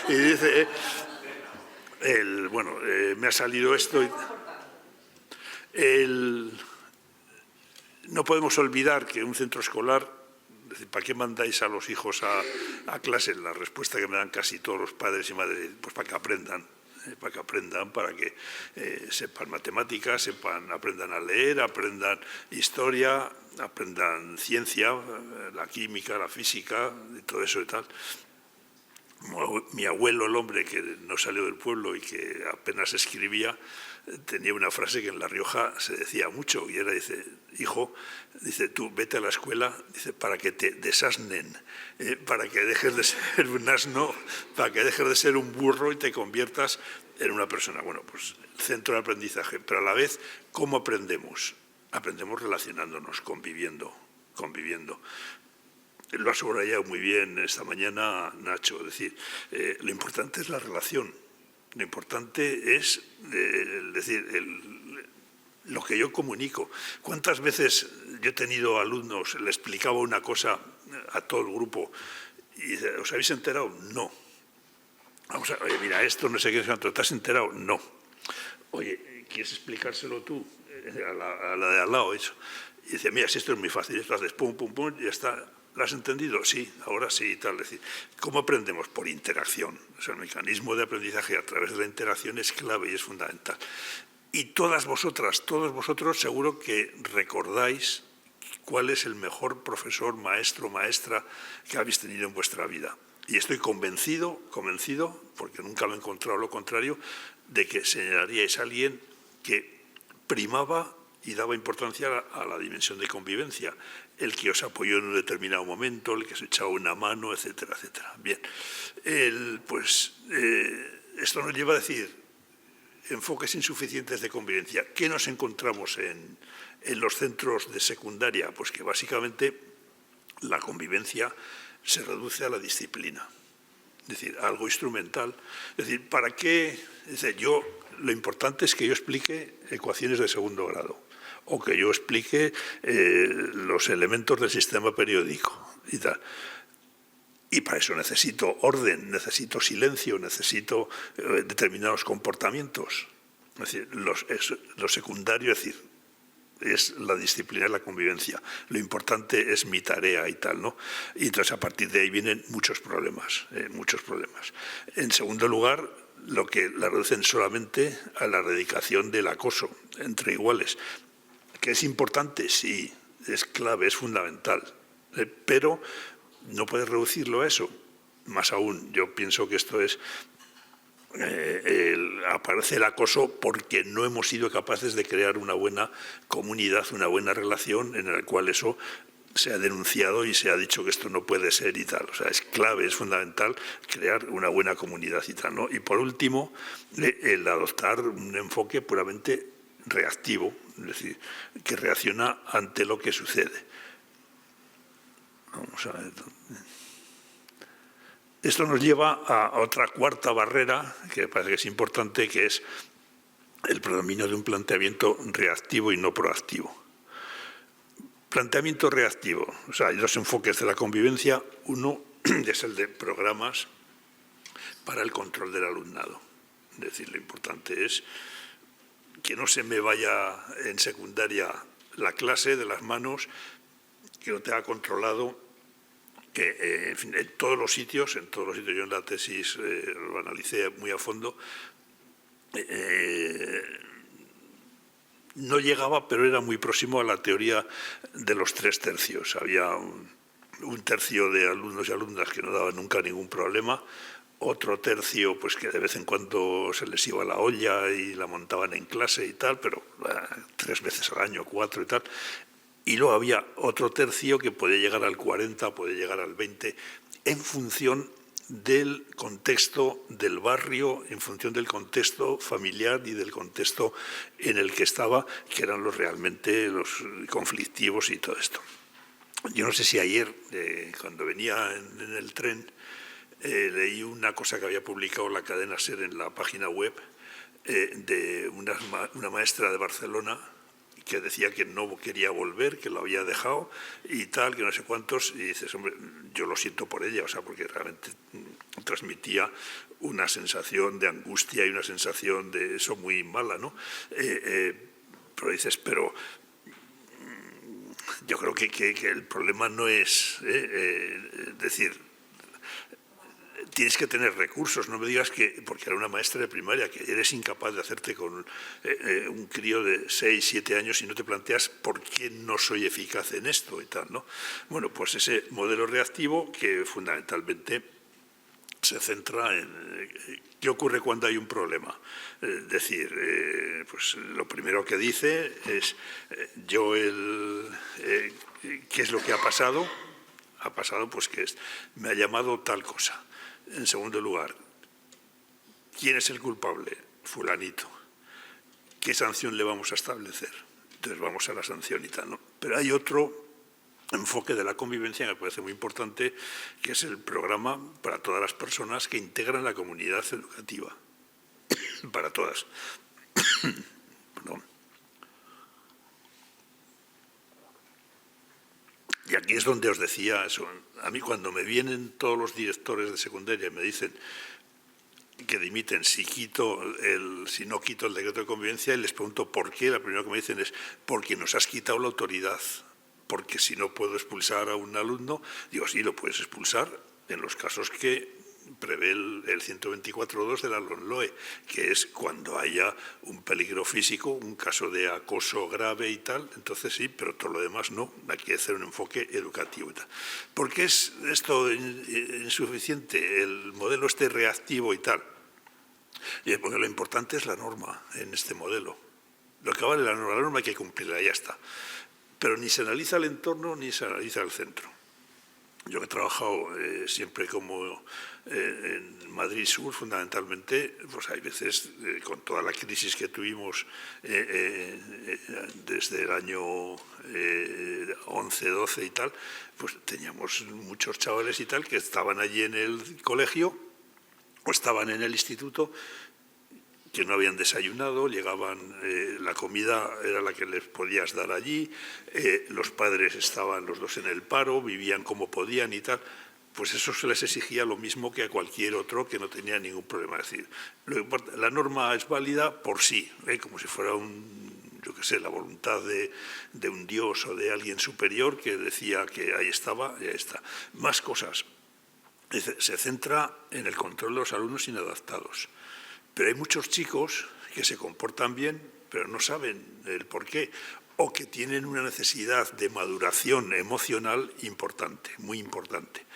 Y dice, me ha salido esto. No podemos olvidar que un centro escolar, es decir, ¿para qué mandáis a los hijos a clase? La respuesta que me dan casi todos los padres y madres: pues para que aprendan. Para que sepan matemáticas, aprendan a leer, aprendan historia, aprendan ciencia, la química, la física, y todo eso y tal. Mi abuelo, el hombre que no salió del pueblo y que apenas escribía, tenía una frase que en La Rioja se decía mucho, y era, dice: hijo, dice, tú vete a la escuela, dice, para que te desasnen, para que dejes de ser un asno, para que dejes de ser un burro y te conviertas en una persona. Bueno, pues centro de aprendizaje, pero a la vez, ¿cómo aprendemos? Aprendemos relacionándonos, conviviendo. Lo ha subrayado muy bien esta mañana Nacho, es decir, lo importante es la relación. Lo importante es, lo que yo comunico. ¿Cuántas veces yo he tenido alumnos, le explicaba una cosa a todo el grupo y dice: ¿os habéis enterado? No. Vamos a ver, mira, esto no sé qué, ¿te has enterado? No. Oye, ¿quieres explicárselo tú? A la de al lado, eso. Y dice: mira, si esto es muy fácil, esto haces pum, pum, pum, y ya está. ¿Lo has entendido? Sí, ahora sí y tal. Es decir, ¿cómo aprendemos? Por interacción. O sea, el mecanismo de aprendizaje a través de la interacción es clave y es fundamental. Y todos vosotros seguro que recordáis cuál es el mejor profesor, maestro, maestra que habéis tenido en vuestra vida. Y estoy convencido, porque nunca lo he encontrado lo contrario, de que señalaríais a alguien que primaba y daba importancia a la dimensión de convivencia, el que os apoyó en un determinado momento, el que os echaba una mano, etcétera, etcétera. Bien, esto nos lleva a decir enfoques insuficientes de convivencia. ¿Qué nos encontramos en los centros de secundaria? Pues que básicamente la convivencia se reduce a la disciplina, es decir, algo instrumental. Es decir, ¿para qué? Es decir, lo importante es que yo explique ecuaciones de segundo grado, o que yo explique los elementos del sistema periódico y tal. Y para eso necesito orden, necesito silencio, necesito determinados comportamientos. Es decir, lo secundario, es decir, es la disciplina de la convivencia. Lo importante es mi tarea y tal, ¿no? Y entonces a partir de ahí vienen muchos problemas, muchos problemas. En segundo lugar, lo que la reducen solamente a la erradicación del acoso entre iguales, que es importante, sí, es clave, es fundamental, pero no puedes reducirlo a eso. Más aún, yo pienso que esto es... aparece el acoso porque no hemos sido capaces de crear una buena comunidad, una buena relación en la cual eso se ha denunciado y se ha dicho que esto no puede ser y tal. O sea, es clave, es fundamental crear una buena comunidad y tal, ¿no? Y por último, el adoptar un enfoque puramente reactivo, es decir, que reacciona ante lo que sucede. Vamos a ver. Esto nos lleva a otra cuarta barrera, que parece que es importante, que es el predominio de un planteamiento reactivo y no proactivo. Planteamiento reactivo. O sea, hay dos enfoques de la convivencia. Uno es el de programas para el control del alumnado. Es decir, lo importante es que no se me vaya en secundaria la clase de las manos, que no tenga controlado, que en fin, en todos los sitios, yo en la tesis lo analicé muy a fondo, no llegaba, pero era muy próximo a la teoría de los 3 tercios. Había un tercio de alumnos y alumnas que no daban nunca ningún problema, otro tercio pues que de vez en cuando se les iba la olla y la montaban en clase y tal, pero 3 veces al año, 4 y tal. Y luego había otro tercio que podía llegar al 40, podía llegar al 20, en función del contexto del barrio, en función del contexto familiar y del contexto en el que estaba, que eran realmente los conflictivos y todo esto. Yo no sé si ayer, cuando venía en el tren, leí una cosa que había publicado la cadena SER en la página web de una maestra de Barcelona, que decía que no quería volver, que lo había dejado y tal, que no sé cuántos, y dices, hombre, yo lo siento por ella, o sea, porque realmente transmitía una sensación de angustia y una sensación de eso muy mala, ¿no? Pero dices, pero yo creo que el problema no es decir, tienes que tener recursos, no me digas que, porque era una maestra de primaria, que eres incapaz de hacerte con un crío de 6, 7 años y no te planteas por qué no soy eficaz en esto y tal, ¿no? Bueno, pues ese modelo reactivo que fundamentalmente se centra en qué ocurre cuando hay un problema. Es decir, pues lo primero que dice es ¿qué es lo que ha pasado? Ha pasado pues que me ha llamado tal cosa. En segundo lugar, ¿quién es el culpable? Fulanito. ¿Qué sanción le vamos a establecer? Entonces vamos a la sanción y tal, ¿no? Pero hay otro enfoque de la convivencia que me parece muy importante, que es el programa para todas las personas que integran la comunidad educativa. Para todas. Perdón. Y aquí es donde os decía eso. A mí cuando me vienen todos los directores de secundaria y me dicen que dimiten si no quito el decreto de convivencia, y les pregunto por qué, la primera que me dicen es porque nos has quitado la autoridad, porque si no puedo expulsar a un alumno, digo, sí, lo puedes expulsar en los casos que prevé el 124.2 de la LOMLOE, que es cuando haya un peligro físico, un caso de acoso grave y tal, entonces sí, pero todo lo demás no, hay que hacer un enfoque educativo y tal. ¿Por qué es esto insuficiente, el modelo este reactivo y tal? Porque lo importante es la norma en este modelo. Lo que vale la norma hay que cumplirla, ya está. Pero ni se analiza el entorno ni se analiza el centro. Yo he trabajado siempre como en Madrid Sur, fundamentalmente, pues hay veces, con toda la crisis que tuvimos desde el año 11, 12 y tal, pues teníamos muchos chavales y tal que estaban allí en el colegio o estaban en el instituto, que no habían desayunado, llegaban, la comida era la que les podías dar allí, los padres estaban los dos en el paro, vivían como podían y tal. pues eso se les exigía lo mismo que a cualquier otro que no tenía ningún problema. Es decir, la norma es válida por sí, como si fuera yo qué sé, la voluntad de un dios o de alguien superior que decía que ahí estaba y ahí está. Más cosas. Se centra en el control de los alumnos inadaptados. Pero hay muchos chicos que se comportan bien, pero no saben el por qué, o que tienen una necesidad de maduración emocional importante, muy importante.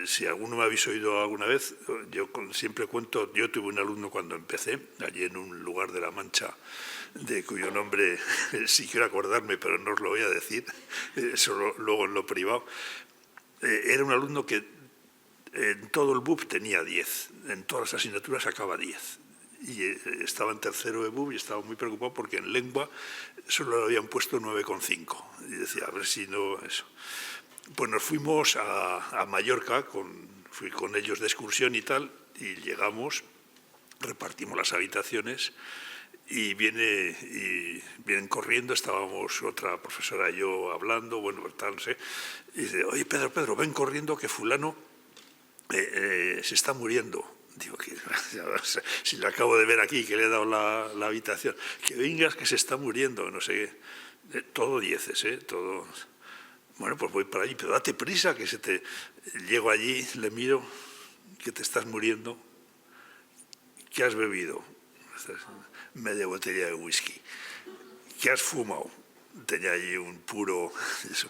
Si alguno me habéis oído alguna vez, yo siempre cuento, yo tuve un alumno cuando empecé, allí en un lugar de La Mancha, de cuyo nombre sí quiero acordarme, pero no os lo voy a decir, solo luego en lo privado. Era un alumno que en todo el BUP tenía 10, en todas las asignaturas sacaba 10. Y estaba en tercero de BUP y estaba muy preocupado porque en lengua solo le habían puesto 9,5. Y decía, a ver si no eso. Pues nos fuimos a Mallorca, fui con ellos de excursión y tal, y llegamos, repartimos las habitaciones y vienen corriendo, estábamos otra profesora y yo hablando, bueno, tal, no sé, y dice, oye, Pedro, ven corriendo que fulano se está muriendo. Digo, que si le acabo de ver aquí, que le he dado la habitación, que vengas que se está muriendo, no sé qué. Todo 10, todo. Bueno, pues voy para allí, pero date prisa, que llego allí, le miro, que te estás muriendo. ¿Qué has bebido? Media botella de whisky. ¿Qué has fumado? Tenía allí un puro. Eso.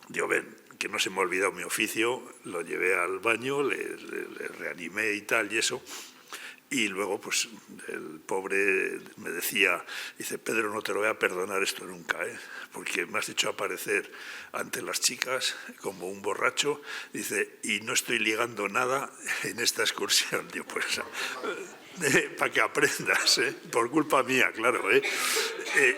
Digo, ven, que no se me ha olvidado mi oficio, lo llevé al baño, le reanimé y tal, y eso. Y luego, pues, el pobre me decía, dice, Pedro, no te lo voy a perdonar esto nunca, porque me has hecho aparecer ante las chicas como un borracho, dice, y no estoy ligando nada en esta excursión. Digo, pues, para que aprendas, por culpa mía, claro,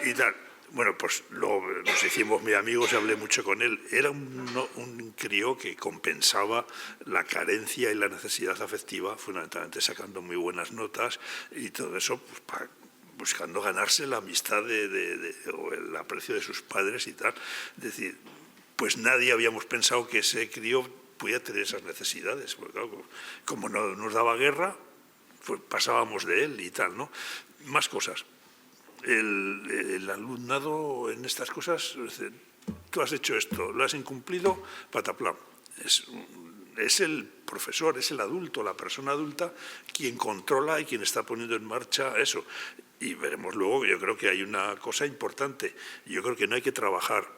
y tal. Bueno, pues luego nos hicimos muy amigos y hablé mucho con él. Era un crío que compensaba la carencia y la necesidad afectiva, fundamentalmente sacando muy buenas notas y todo eso, pues, buscando ganarse la amistad o el aprecio de sus padres y tal. Es decir, pues nadie habíamos pensado que ese crío pudiera tener esas necesidades. Porque, claro, como no nos daba guerra, pues pasábamos de él y tal, ¿no? Más cosas. El alumnado en estas cosas, tú has hecho esto, lo has incumplido, pataplán. Es el profesor, es el adulto, la persona adulta, quien controla y quien está poniendo en marcha eso. Y veremos luego, yo creo que hay una cosa importante. Yo creo que no hay que trabajar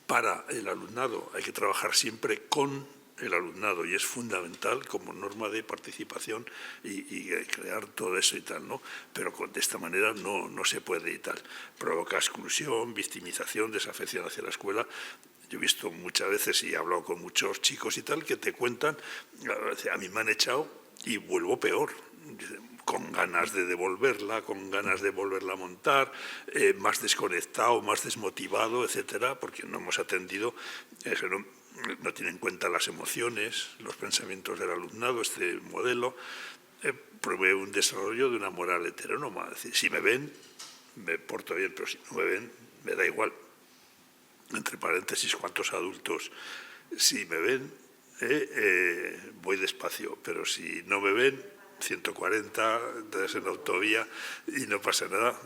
para el alumnado, hay que trabajar siempre con el alumnado, y es fundamental como norma de participación y crear todo eso y tal, ¿no? Pero de esta manera no se puede y tal. Provoca exclusión, victimización, desafección hacia la escuela. Yo he visto muchas veces y he hablado con muchos chicos y tal que te cuentan, a mí me han echado y vuelvo peor, con ganas de devolverla, con ganas de volverla a montar, más desconectado, más desmotivado, etcétera, porque no hemos atendido eso, no tiene en cuenta las emociones, los pensamientos del alumnado, este modelo promueve un desarrollo de una moral heterónoma. Es decir, si me ven, me porto bien, pero si no me ven, me da igual. Entre paréntesis, ¿cuántos adultos? Si me ven, voy despacio, pero si no me ven, 140, entonces en autovía y no pasa nada.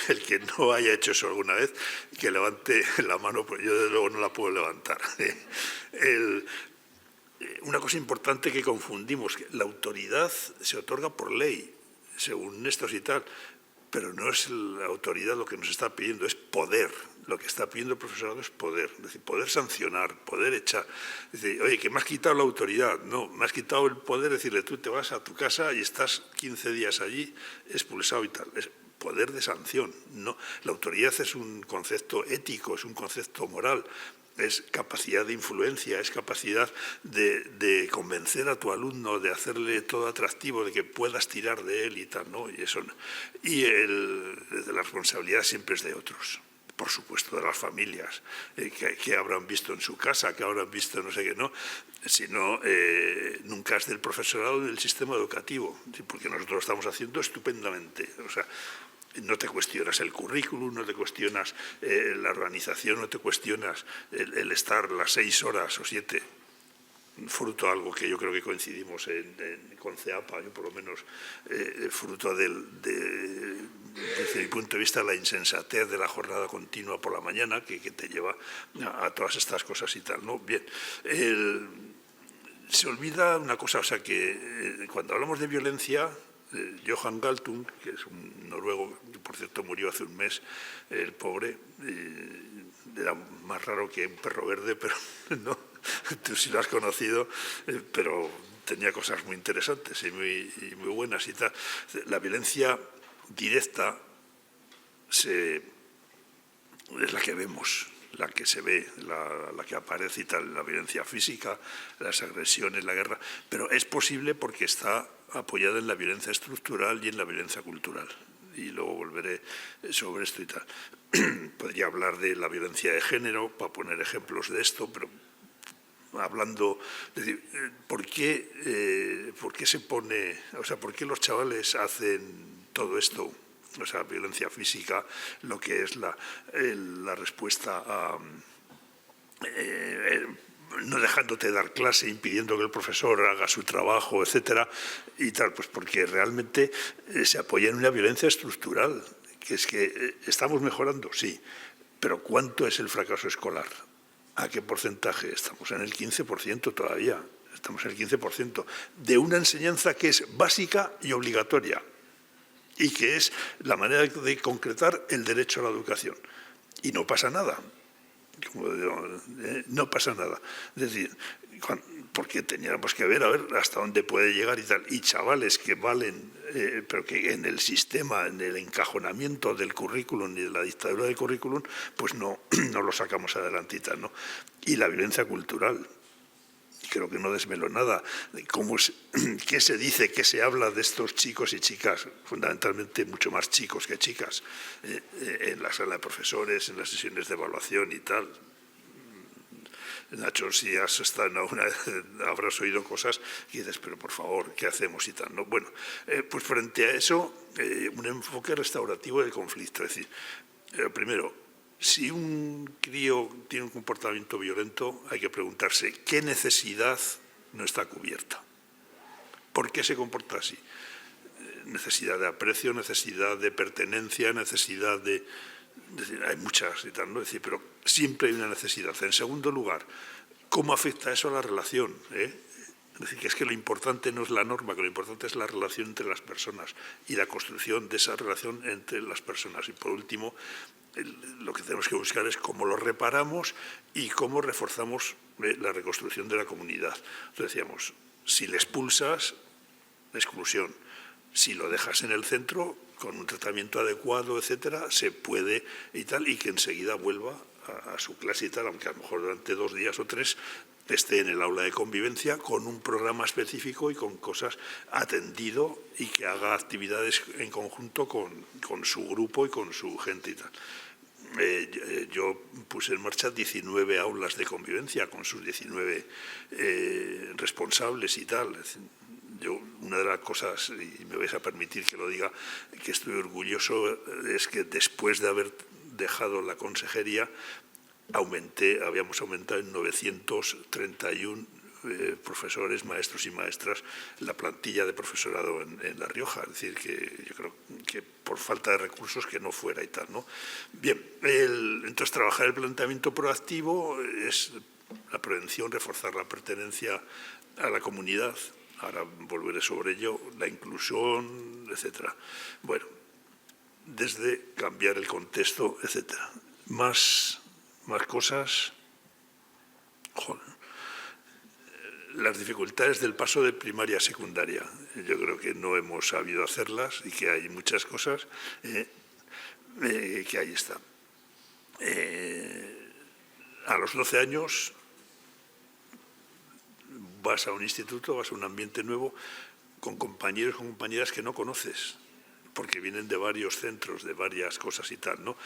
El que no haya hecho eso alguna vez, que levante la mano, pues yo desde luego no la puedo levantar. Una cosa importante que confundimos, que la autoridad se otorga por ley, según estos y tal, pero no es la autoridad lo que nos está pidiendo, es poder. Lo que está pidiendo el profesorado es poder, es decir, poder sancionar, poder echar. Es decir, oye, que me has quitado la autoridad. No, me has quitado el poder, decirle, tú te vas a tu casa y estás 15 días allí expulsado y tal. Es poder de sanción. No, la autoridad es un concepto ético, es un concepto moral. Es capacidad de influencia, es capacidad de convencer a tu alumno, de hacerle todo atractivo, de que puedas tirar de él y tal, ¿no? Y eso, y la responsabilidad siempre es de otros. Por supuesto, de las familias, que habrán visto en su casa, que habrán visto no sé qué, no, sino nunca es del profesorado del sistema educativo, porque nosotros lo estamos haciendo estupendamente. O sea, No te cuestionas el currículum, no te cuestionas la organización, no te cuestionas el estar las 6 horas o 7, fruto de algo que yo creo que coincidimos con CEAPA, yo por lo menos, fruto desde mi punto de vista, la insensatez de la jornada continua por la mañana que te lleva a todas estas cosas y tal, ¿no? Bien, se olvida una cosa, o sea que cuando hablamos de violencia, Johan Galtung, que es un noruego, que por cierto murió hace un mes, el pobre, era más raro que un perro verde, pero no, tú sí lo has conocido, pero tenía cosas muy interesantes y muy buenas y tal. La violencia directa es la que vemos, la que se ve, la que aparece y tal, la violencia física, las agresiones, la guerra, pero es posible porque está apoyada en la violencia estructural y en la violencia cultural. Y luego volveré sobre esto y tal. Podría hablar de la violencia de género, para poner ejemplos de esto, pero hablando, es decir, ¿por qué se pone, o sea, por qué los chavales hacen todo esto? O sea, violencia física, lo que es la respuesta a no dejándote dar clase, impidiendo que el profesor haga su trabajo, etcétera, y tal, pues porque realmente se apoya en una violencia estructural, que es que estamos mejorando, sí, pero ¿cuánto es el fracaso escolar? ¿A qué porcentaje? Estamos en el 15% todavía, estamos en el 15% de una enseñanza que es básica y obligatoria y que es la manera de concretar el derecho a la educación. Y no pasa nada. No pasa nada. Es decir, porque teníamos que ver a ver hasta dónde puede llegar y tal. Y chavales que valen, pero que en el sistema, en el encajonamiento del currículum y de la dictadura del currículum, pues no lo sacamos adelante y tal, ¿no? Y la violencia cultural. Creo que no desvelo nada. ¿Qué se dice, qué se habla de estos chicos y chicas, fundamentalmente mucho más chicos que chicas, en la sala de profesores, en las sesiones de evaluación y tal? Nacho, si has estado en alguna, habrás oído cosas y dices, pero por favor, ¿qué hacemos y tal? ¿No? Bueno, pues frente a eso, un enfoque restaurativo del conflicto. Es decir, primero, si un crío tiene un comportamiento violento, hay que preguntarse qué necesidad no está cubierta. ¿Por qué se comporta así? Necesidad de aprecio, necesidad de pertenencia, necesidad de... Es decir, hay muchas y tal, ¿no? Es decir, pero siempre hay una necesidad. En segundo lugar, ¿cómo afecta eso a la relación? Es decir, que es que lo importante no es la norma, que lo importante es la relación entre las personas y la construcción de esa relación entre las personas. Y por último, lo que tenemos que buscar es cómo lo reparamos y cómo reforzamos la reconstrucción de la comunidad. Entonces decíamos, si le expulsas, exclusión. Si lo dejas en el centro, con un tratamiento adecuado, etcétera, se puede y tal, y que enseguida vuelva a su clase y tal, aunque a lo mejor durante 2 días o 3 esté en el aula de convivencia con un programa específico y con cosas atendido y que haga actividades en conjunto con su grupo y con su gente y tal. Yo puse en marcha 19 aulas de convivencia con sus 19 responsables y tal. Yo, una de las cosas, y me vais a permitir que lo diga, que estoy orgulloso, es que después de haber dejado la consejería, habíamos aumentado en 931 profesores, maestros y maestras la plantilla de profesorado en La Rioja. Es decir, que yo creo que por falta de recursos que no fuera y tal, ¿no? Bien, entonces trabajar el planteamiento proactivo es la prevención, reforzar la pertenencia a la comunidad. Ahora volveré sobre ello, la inclusión, etcétera. Bueno, desde cambiar el contexto, etcétera. Más cosas. Joder. Las dificultades del paso de primaria a secundaria. Yo creo que no hemos sabido hacerlas y que hay muchas cosas que ahí están. A los 12 años vas a un instituto, vas a un ambiente nuevo con compañeros, con compañeras que no conoces, porque vienen de varios centros, de varias cosas y tal, ¿no?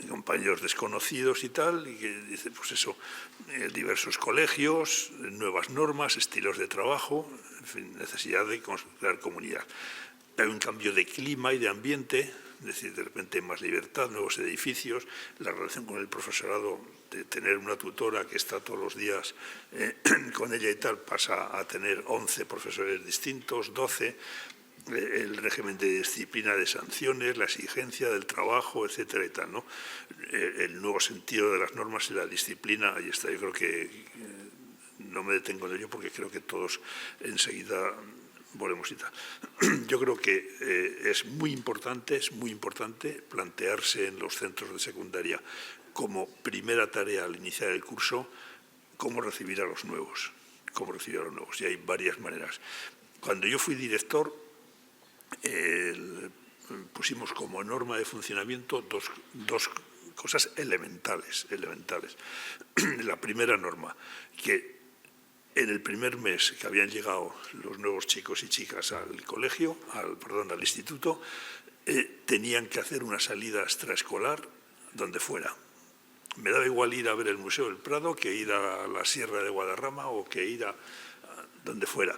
Compañeros desconocidos y tal, y que dicen, pues eso, diversos colegios, nuevas normas, estilos de trabajo, en fin, necesidad de construir comunidad. hay un cambio de clima y de ambiente, es decir, de repente más libertad, nuevos edificios, la relación con el profesorado, de tener una tutora que está todos los días con ella y tal, pasa a tener 11 profesores distintos, 12, el régimen de disciplina, de sanciones, la exigencia del trabajo, etcétera y tal, ¿no? El nuevo sentido de las normas y la disciplina, ahí está. Yo creo que no me detengo en ello porque creo que todos enseguida volvemos y tal. Yo creo que es muy importante plantearse en los centros de secundaria como primera tarea al iniciar el curso cómo recibir a los nuevos, y hay varias maneras. Cuando yo fui director, pusimos como norma de funcionamiento dos cosas elementales. La primera norma, que en el primer mes que habían llegado los nuevos chicos y chicas al colegio, al instituto, tenían que hacer una salida extraescolar donde fuera. Me daba igual ir a ver el Museo del Prado que ir a la Sierra de Guadarrama o que ir a donde fuera.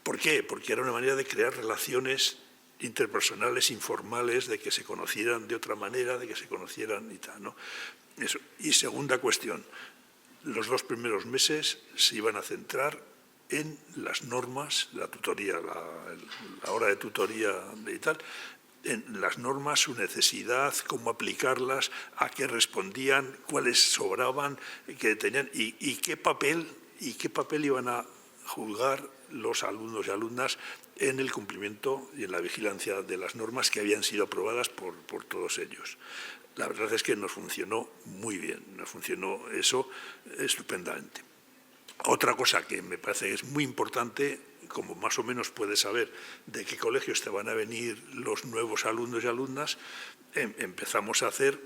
¿Por qué? Porque era una manera de crear relaciones interpersonales, informales, de que se conocieran de otra manera, de que se conocieran y tal, ¿no? Eso. Y segunda cuestión, los 2 primeros meses se iban a centrar en las normas, la tutoría, la hora de tutoría y tal, en las normas, su necesidad, cómo aplicarlas, a qué respondían, cuáles sobraban, qué tenían y qué papel iban a jugar los alumnos y alumnas en el cumplimiento y en la vigilancia de las normas que habían sido aprobadas por todos ellos. La verdad es que nos funcionó muy bien, nos funcionó eso estupendamente. Otra cosa que me parece que es muy importante, como más o menos puedes saber de qué colegios te van a venir los nuevos alumnos y alumnas, empezamos a hacer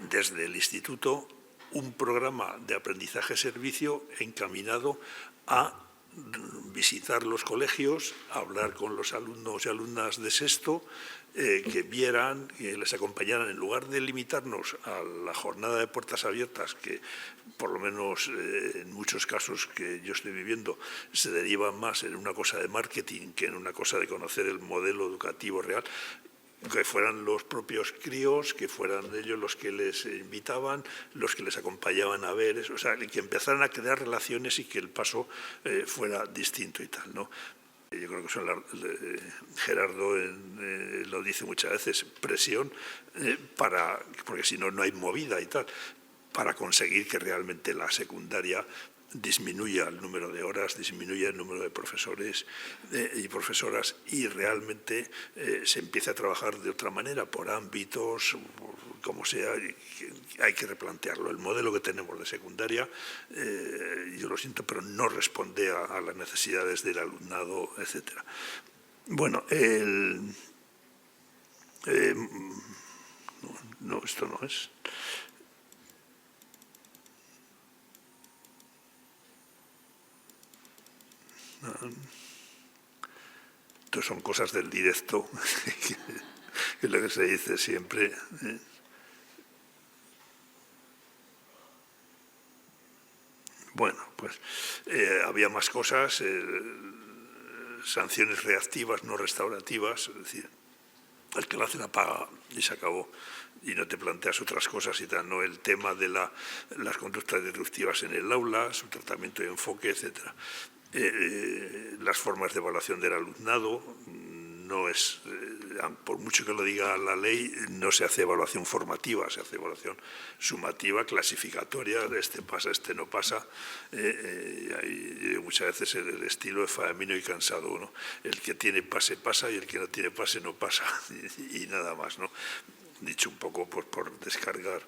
desde el instituto un programa de aprendizaje-servicio encaminado a visitar los colegios, hablar con los alumnos y alumnas de sexto, que vieran, que les acompañaran, en lugar de limitarnos a la jornada de puertas abiertas, que por lo menos en muchos casos que yo estoy viviendo se deriva más en una cosa de marketing que en una cosa de conocer el modelo educativo real, que fueran los propios críos, que fueran ellos los que les invitaban, los que les acompañaban a ver eso, o sea, que empezaran a crear relaciones y que el paso fuera distinto y tal, ¿no? Yo creo que Gerardo lo dice muchas veces, presión, porque si no, no hay movida y tal, para conseguir que realmente la secundaria disminuya el número de horas, disminuya el número de profesores y profesoras y realmente se empiece a trabajar de otra manera, por ámbitos, como sea, hay que replantearlo. El modelo que tenemos de secundaria, yo lo siento, pero no responde a las necesidades del alumnado, etcétera. Bueno, no, esto no es. Esto son cosas del directo, que es lo que se dice siempre. Bueno, pues había más cosas, sanciones reactivas, no restaurativas, es decir, el que lo hace la paga y se acabó, y no te planteas otras cosas y tal, ¿no? El tema de las conductas disruptivas en el aula, su tratamiento y enfoque, etcétera. Las formas de evaluación del alumnado, no es, por mucho que lo diga la ley, no se hace evaluación formativa, se hace evaluación sumativa, clasificatoria, este pasa, este no pasa, y muchas veces el estilo es famino y cansado, ¿no? El que tiene pase pasa y el que no tiene pase no pasa, y nada más, ¿no? Dicho un poco pues, por descargar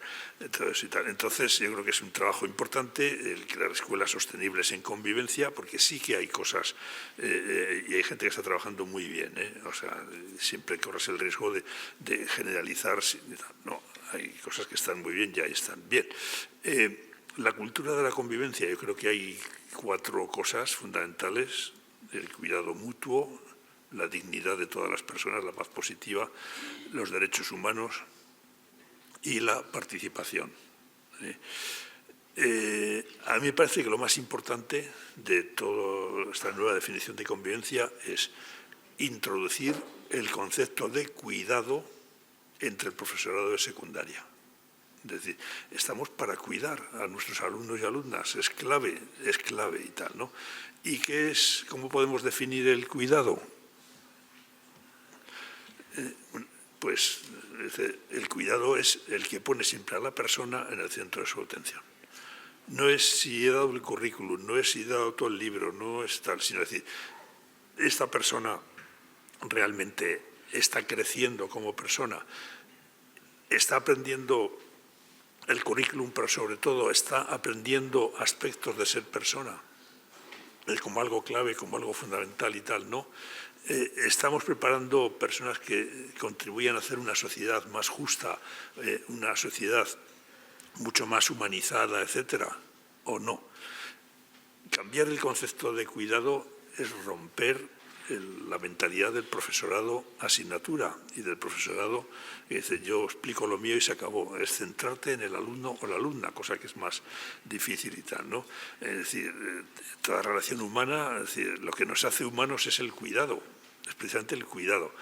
todo eso y tal. Entonces, yo creo que es un trabajo importante el crear escuelas sostenibles en convivencia, porque sí que hay cosas y hay gente que está trabajando muy bien, o sea, siempre corres el riesgo de generalizar. No, hay cosas que están muy bien, ya están bien. La cultura de la convivencia, yo creo que hay 4 cosas fundamentales: el cuidado mutuo, la dignidad de todas las personas, la paz positiva, los derechos humanos y la participación. A mí me parece que lo más importante de toda esta nueva definición de convivencia es introducir el concepto de cuidado entre el profesorado de secundaria. Es decir, estamos para cuidar a nuestros alumnos y alumnas, es clave y tal, ¿no? ¿Y cómo podemos definir el cuidado? Pues el cuidado es el que pone siempre a la persona en el centro de su atención. No es si he dado el currículum, no es si he dado todo el libro, no es tal, sino decir, esta persona realmente está creciendo como persona, está aprendiendo el currículum, pero sobre todo está aprendiendo aspectos de ser persona, como algo clave, como algo fundamental y tal, ¿no? Estamos preparando personas que contribuyan a hacer una sociedad más justa, una sociedad mucho más humanizada, etcétera, ¿o no? Cambiar el concepto de cuidado es romper la mentalidad del profesorado asignatura y del profesorado que dice yo explico lo mío y se acabó. Es centrarte en el alumno o la alumna, cosa que es más difícil y tal, ¿no? Es decir, toda relación humana, es decir, lo que nos hace humanos es el cuidado, es precisamente el cuidado.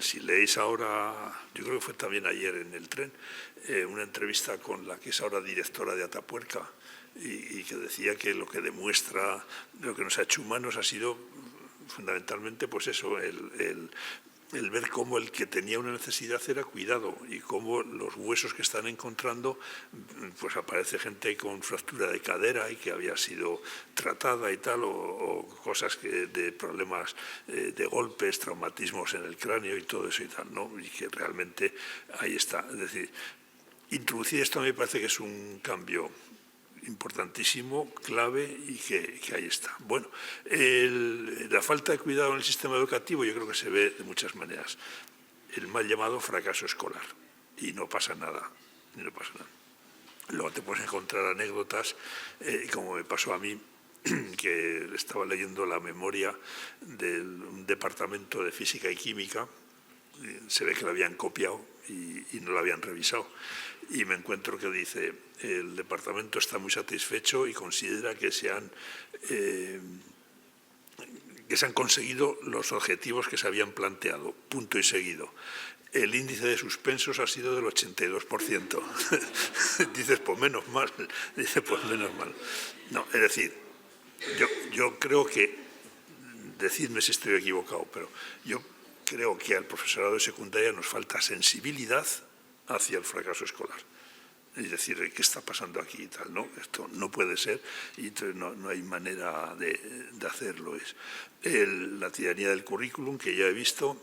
Si leéis ahora, yo creo que fue también ayer en el tren, una entrevista con la que es ahora directora de Atapuerca y que decía que lo que demuestra, lo que nos ha hecho humanos ha sido fundamentalmente pues eso, el ver cómo el que tenía una necesidad era cuidado y cómo los huesos que están encontrando, pues aparece gente con fractura de cadera y que había sido tratada y tal, o cosas de problemas de golpes, traumatismos en el cráneo y todo eso y tal, ¿no? Y que realmente ahí está. Es decir, introducir esto me parece que es un cambio importantísimo, clave y que ahí está. Bueno, la falta de cuidado en el sistema educativo yo creo que se ve de muchas maneras. El mal llamado fracaso escolar y no pasa nada, Luego te puedes encontrar anécdotas, como me pasó a mí, que estaba leyendo la memoria de un departamento de física y química, se ve que lo habían copiado y no lo habían revisado. Y me encuentro que dice, el departamento está muy satisfecho y considera que se han conseguido los objetivos que se habían planteado, punto y seguido. El índice de suspensos ha sido del 82%. Dices, pues menos mal. Dice, pues menos mal. No, es decir, yo creo que, decidme si estoy equivocado, pero yo creo que al profesorado de secundaria nos falta sensibilidad hacia el fracaso escolar. Es decir, ¿qué está pasando aquí y tal? ¿No? Esto no puede ser y entonces no hay manera de hacerlo. Es la tiranía del currículum que ya he visto,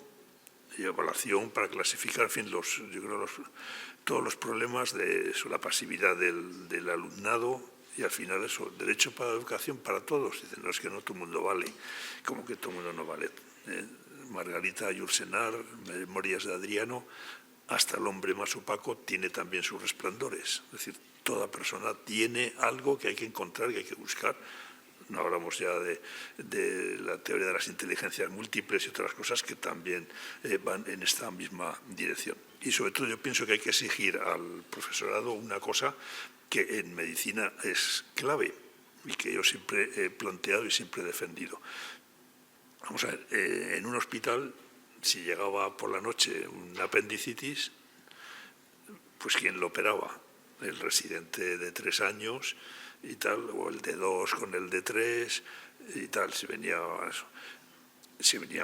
y evaluación para clasificar, en fin, yo creo todos los problemas de eso, la pasividad del alumnado y al final eso, derecho para la educación para todos. Dicen, no, es que no todo el mundo vale. ¿Cómo que todo el mundo no vale? Margarita Ayursenar, Memorias de Adriano, hasta el hombre más opaco tiene también sus resplandores. Es decir, toda persona tiene algo que hay que encontrar, que hay que buscar. No hablamos ya de la teoría de las inteligencias múltiples y otras cosas que también van en esta misma dirección. Y sobre todo yo pienso que hay que exigir al profesorado una cosa que en medicina es clave y que yo siempre he planteado y siempre he defendido. Vamos a ver, en un hospital, si llegaba por la noche un apendicitis, pues ¿quién lo operaba? El residente de 3 años y tal, o el de 2 con el de 3 y tal. Si venía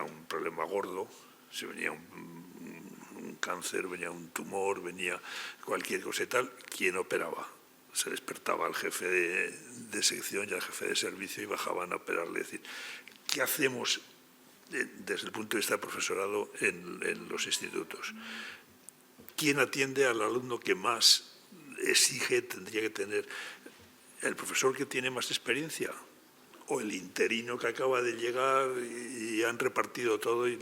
un problema gordo, si venía un cáncer, venía un tumor, venía cualquier cosa y tal, ¿quién operaba? Se despertaba el jefe de sección y el jefe de servicio y bajaban a operarle. Es decir, ¿qué hacemos desde el punto de vista del profesorado en los institutos? ¿Quién atiende al alumno que más exige, tendría que tener? ¿El profesor que tiene más experiencia? ¿O el interino que acaba de llegar y han repartido todo? Es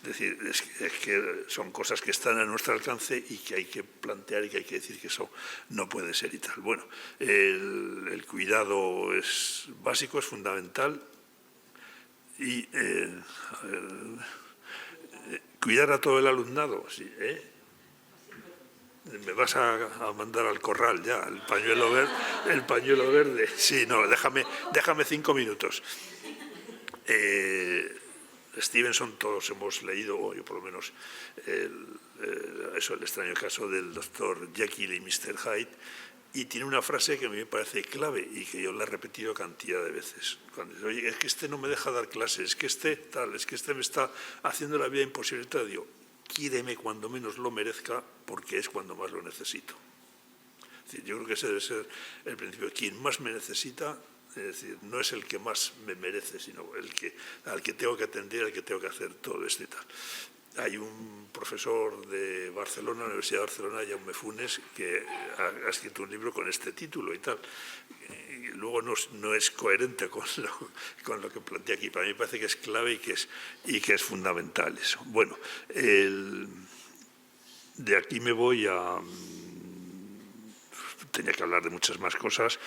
decir, es que son cosas que están a nuestro alcance y que hay que plantear y que hay que decir que eso no puede ser y tal. Bueno, el cuidado es básico, es fundamental. Y cuidar a todo el alumnado, sí, me vas a mandar al corral ya, el pañuelo verde. Sí, no, déjame 5 minutos. Stevenson todos hemos leído, o yo por lo menos, el extraño caso del doctor Jekyll y Mr. Hyde, y tiene una frase que a mí me parece clave y que yo la he repetido cantidad de veces. Cuando dice, oye, es que este no me deja dar clases, es que este tal, es que este me está haciendo la vida imposible. Te digo, quíreme cuando menos lo merezca, porque es cuando más lo necesito. Es decir, yo creo que ese debe ser el principio. Quien más me necesita, es decir, no es el que más me merece, sino al que tengo que atender, al que tengo que hacer todo esto y tal. Hay un profesor de Barcelona, la Universidad de Barcelona, Jaume Funes, que ha escrito un libro con este título y tal. Y luego no es coherente con lo que plantea aquí. Para mí me parece que es clave y que es fundamental eso. Bueno, de aquí me voy a... Tenía que hablar de muchas más cosas,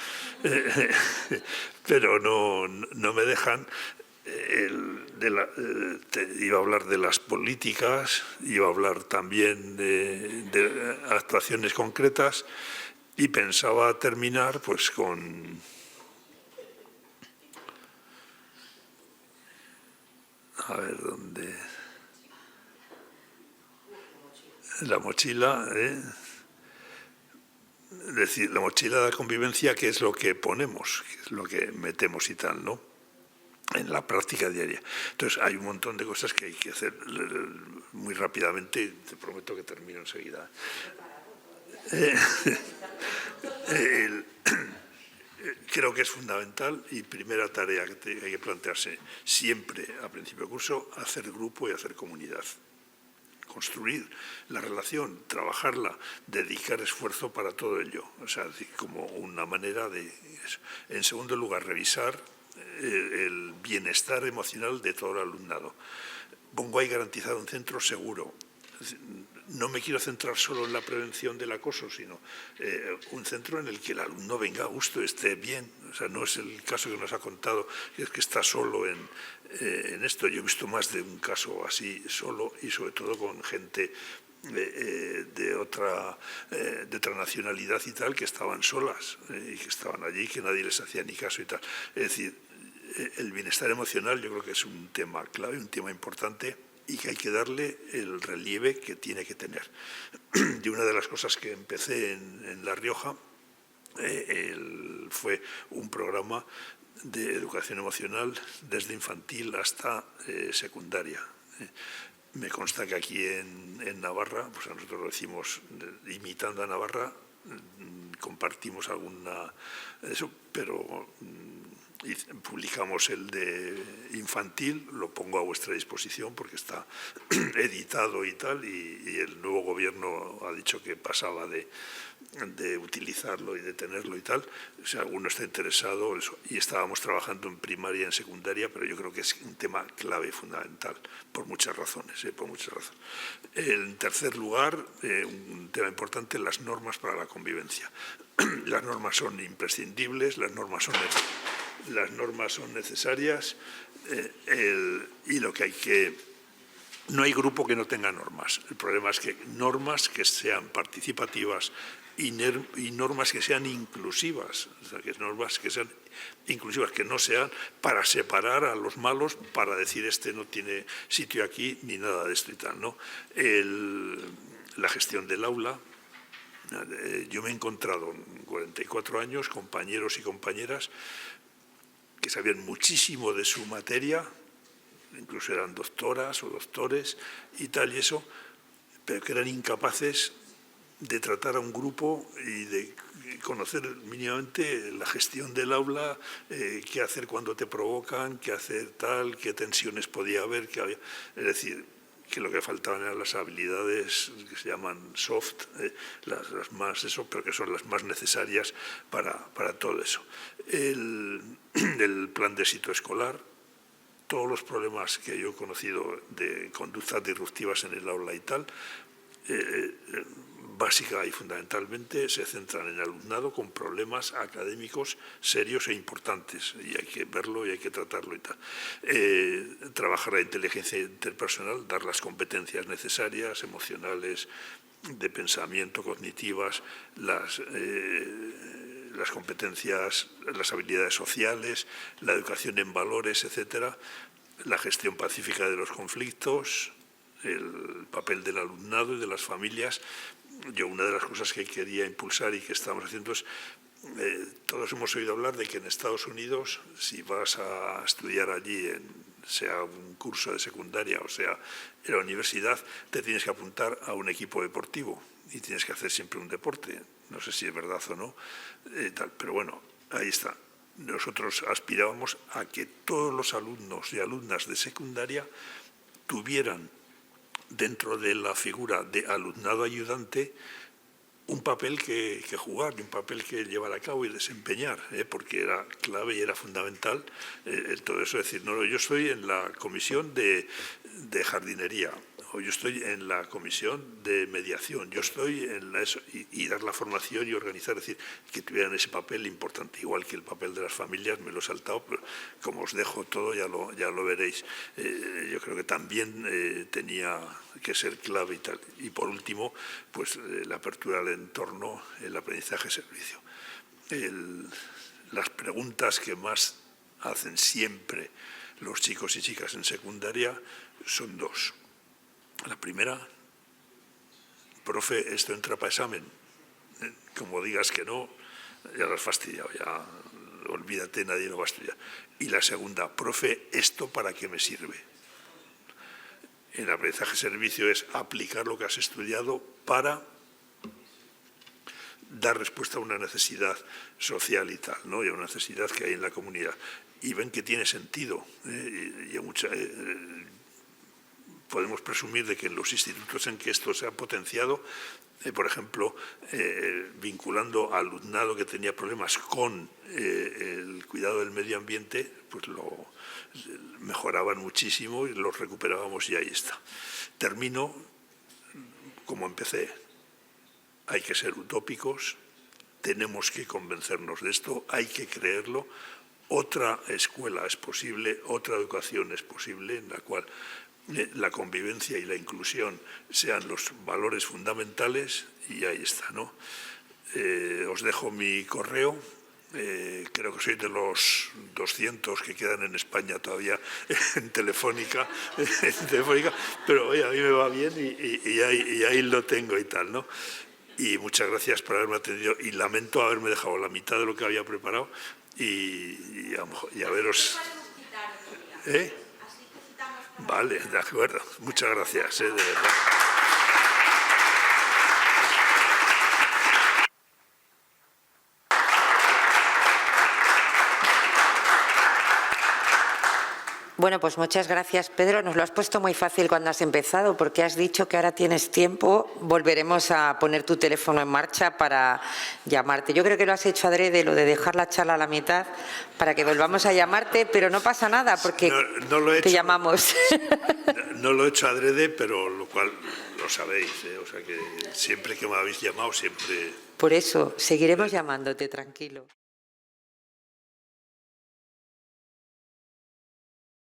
pero no me dejan. Iba a hablar de las políticas, iba a hablar también de actuaciones concretas y pensaba terminar pues con... A ver, ¿dónde? La mochila, Es decir, la mochila de la convivencia, ¿qué es lo que ponemos? ¿Qué es lo que metemos y tal, no? En la práctica diaria. Entonces, hay un montón de cosas que hay que hacer muy rápidamente y te prometo que termino enseguida. Creo que es fundamental y primera tarea que hay que plantearse siempre a principio de curso, hacer grupo y hacer comunidad. Construir la relación, trabajarla, dedicar esfuerzo para todo ello. O sea, como una manera de eso. En segundo lugar, revisar el bienestar emocional de todo el alumnado. Pongo ahí garantizado un centro seguro. No me quiero centrar solo en la prevención del acoso, sino un centro en el que el alumno venga a gusto, esté bien. O sea, no es el caso que nos ha contado, es que está solo en esto. Yo he visto más de un caso así solo y sobre todo con gente de otra nacionalidad y tal, que estaban solas y que estaban allí, que nadie les hacía ni caso y tal. Es decir, el bienestar emocional yo creo que es un tema clave, un tema importante y que hay que darle el relieve que tiene que tener. Y una de las cosas que empecé en La Rioja fue un programa de educación emocional desde infantil hasta secundaria. Me consta que aquí en Navarra, pues nosotros lo decimos imitando a Navarra, compartimos alguna eso, pero publicamos el de infantil, lo pongo a vuestra disposición porque está editado y tal, y el nuevo gobierno ha dicho que pasaba de utilizarlo y de tenerlo y tal. Si alguno está interesado, eso. Y estábamos trabajando en primaria y en secundaria, pero yo creo que es un tema clave y fundamental, por muchas razones, por muchas razones. En tercer lugar, un tema importante, las normas para la convivencia. Las normas son imprescindibles, las normas son necesarias, y lo que hay que... No hay grupo que no tenga normas. El problema es que normas que sean participativas y normas que sean inclusivas, o sea, que normas que sean inclusivas, que no sean para separar a los malos, para decir este no tiene sitio aquí, ni nada de esto y tal, ¿no? La gestión del aula. Yo me he encontrado en 44 años compañeros y compañeras que sabían muchísimo de su materia, incluso eran doctoras o doctores y tal y eso, pero que eran incapaces de tratar a un grupo y de conocer mínimamente la gestión del aula, qué hacer cuando te provocan, qué hacer tal, qué tensiones podía haber, qué había. Es decir, que lo que faltaban eran las habilidades que se llaman soft, las más eso, pero que son las más necesarias para todo eso. El plan de éxito escolar, todos los problemas que yo he conocido de conductas disruptivas en el aula y tal, básica y fundamentalmente se centran en el alumnado con problemas académicos serios e importantes, y hay que verlo y hay que tratarlo y tal. Trabajar la inteligencia interpersonal, dar las competencias necesarias, emocionales, de pensamiento, cognitivas, las competencias, las habilidades sociales, la educación en valores, etcétera. la gestión pacífica de los conflictos, el papel del alumnado y de las familias. Yo una de las cosas que quería impulsar y que estamos haciendo es, todos hemos oído hablar de que en Estados Unidos, si vas a estudiar allí, sea un curso de secundaria o sea en la universidad, te tienes que apuntar a un equipo deportivo y tienes que hacer siempre un deporte. No sé si es verdad o no, pero bueno, ahí está. Nosotros aspirábamos a que todos los alumnos y alumnas de secundaria tuvieran dentro de la figura de alumnado ayudante un papel que jugar, un papel que llevar a cabo y desempeñar, porque era clave y era fundamental todo eso. Es decir, no, yo estoy en la comisión de jardinería, o yo estoy en la comisión de mediación, yo estoy en eso, y dar la formación y organizar, es decir, que tuvieran ese papel importante, igual que el papel de las familias. Me lo he saltado, pero como os dejo todo ya lo veréis. Yo creo que también tenía que ser clave y tal. Y por último, pues la apertura del entorno, el aprendizaje-servicio. Las preguntas que más hacen siempre los chicos y chicas en secundaria son dos. La primera: profe, esto entra para examen. Como digas que no, ya lo has fastidiado, ya olvídate, nadie lo va a estudiar. Y la segunda: profe, ¿esto para qué me sirve? El aprendizaje-servicio es aplicar lo que has estudiado para dar respuesta a una necesidad social y tal, ¿no? Y a una necesidad que hay en la comunidad. Y ven que tiene sentido. Podemos presumir de que en los institutos en que esto se ha potenciado, por ejemplo, vinculando al alumnado que tenía problemas con el cuidado del medio ambiente, pues lo mejoraban muchísimo y los recuperábamos, y ahí está. Termino como empecé. Hay que ser utópicos, tenemos que convencernos de esto, hay que creerlo. Otra escuela es posible, otra educación es posible, en la cual la convivencia y la inclusión sean los valores fundamentales, y ahí está, ¿no? Os dejo mi correo. Creo que soy de los 200 que quedan en España todavía en Telefónica, pero oye, a mí me va bien y ahí lo tengo y tal, ¿no? Y muchas gracias por haberme atendido, y lamento haberme dejado la mitad de lo que había preparado y a veros. Vale, de acuerdo. Muchas gracias, de verdad. Bueno, pues muchas gracias, Pedro. Nos lo has puesto muy fácil cuando has empezado, porque has dicho que ahora tienes tiempo. Volveremos a poner tu teléfono en marcha para llamarte. Yo creo que lo has hecho adrede, lo de dejar la charla a la mitad, para que volvamos a llamarte, pero no pasa nada, porque no lo he te hecho, llamamos. No lo he hecho adrede, pero lo cual lo sabéis, o sea que siempre que me habéis llamado, siempre. Por eso, seguiremos llamándote, tranquilo.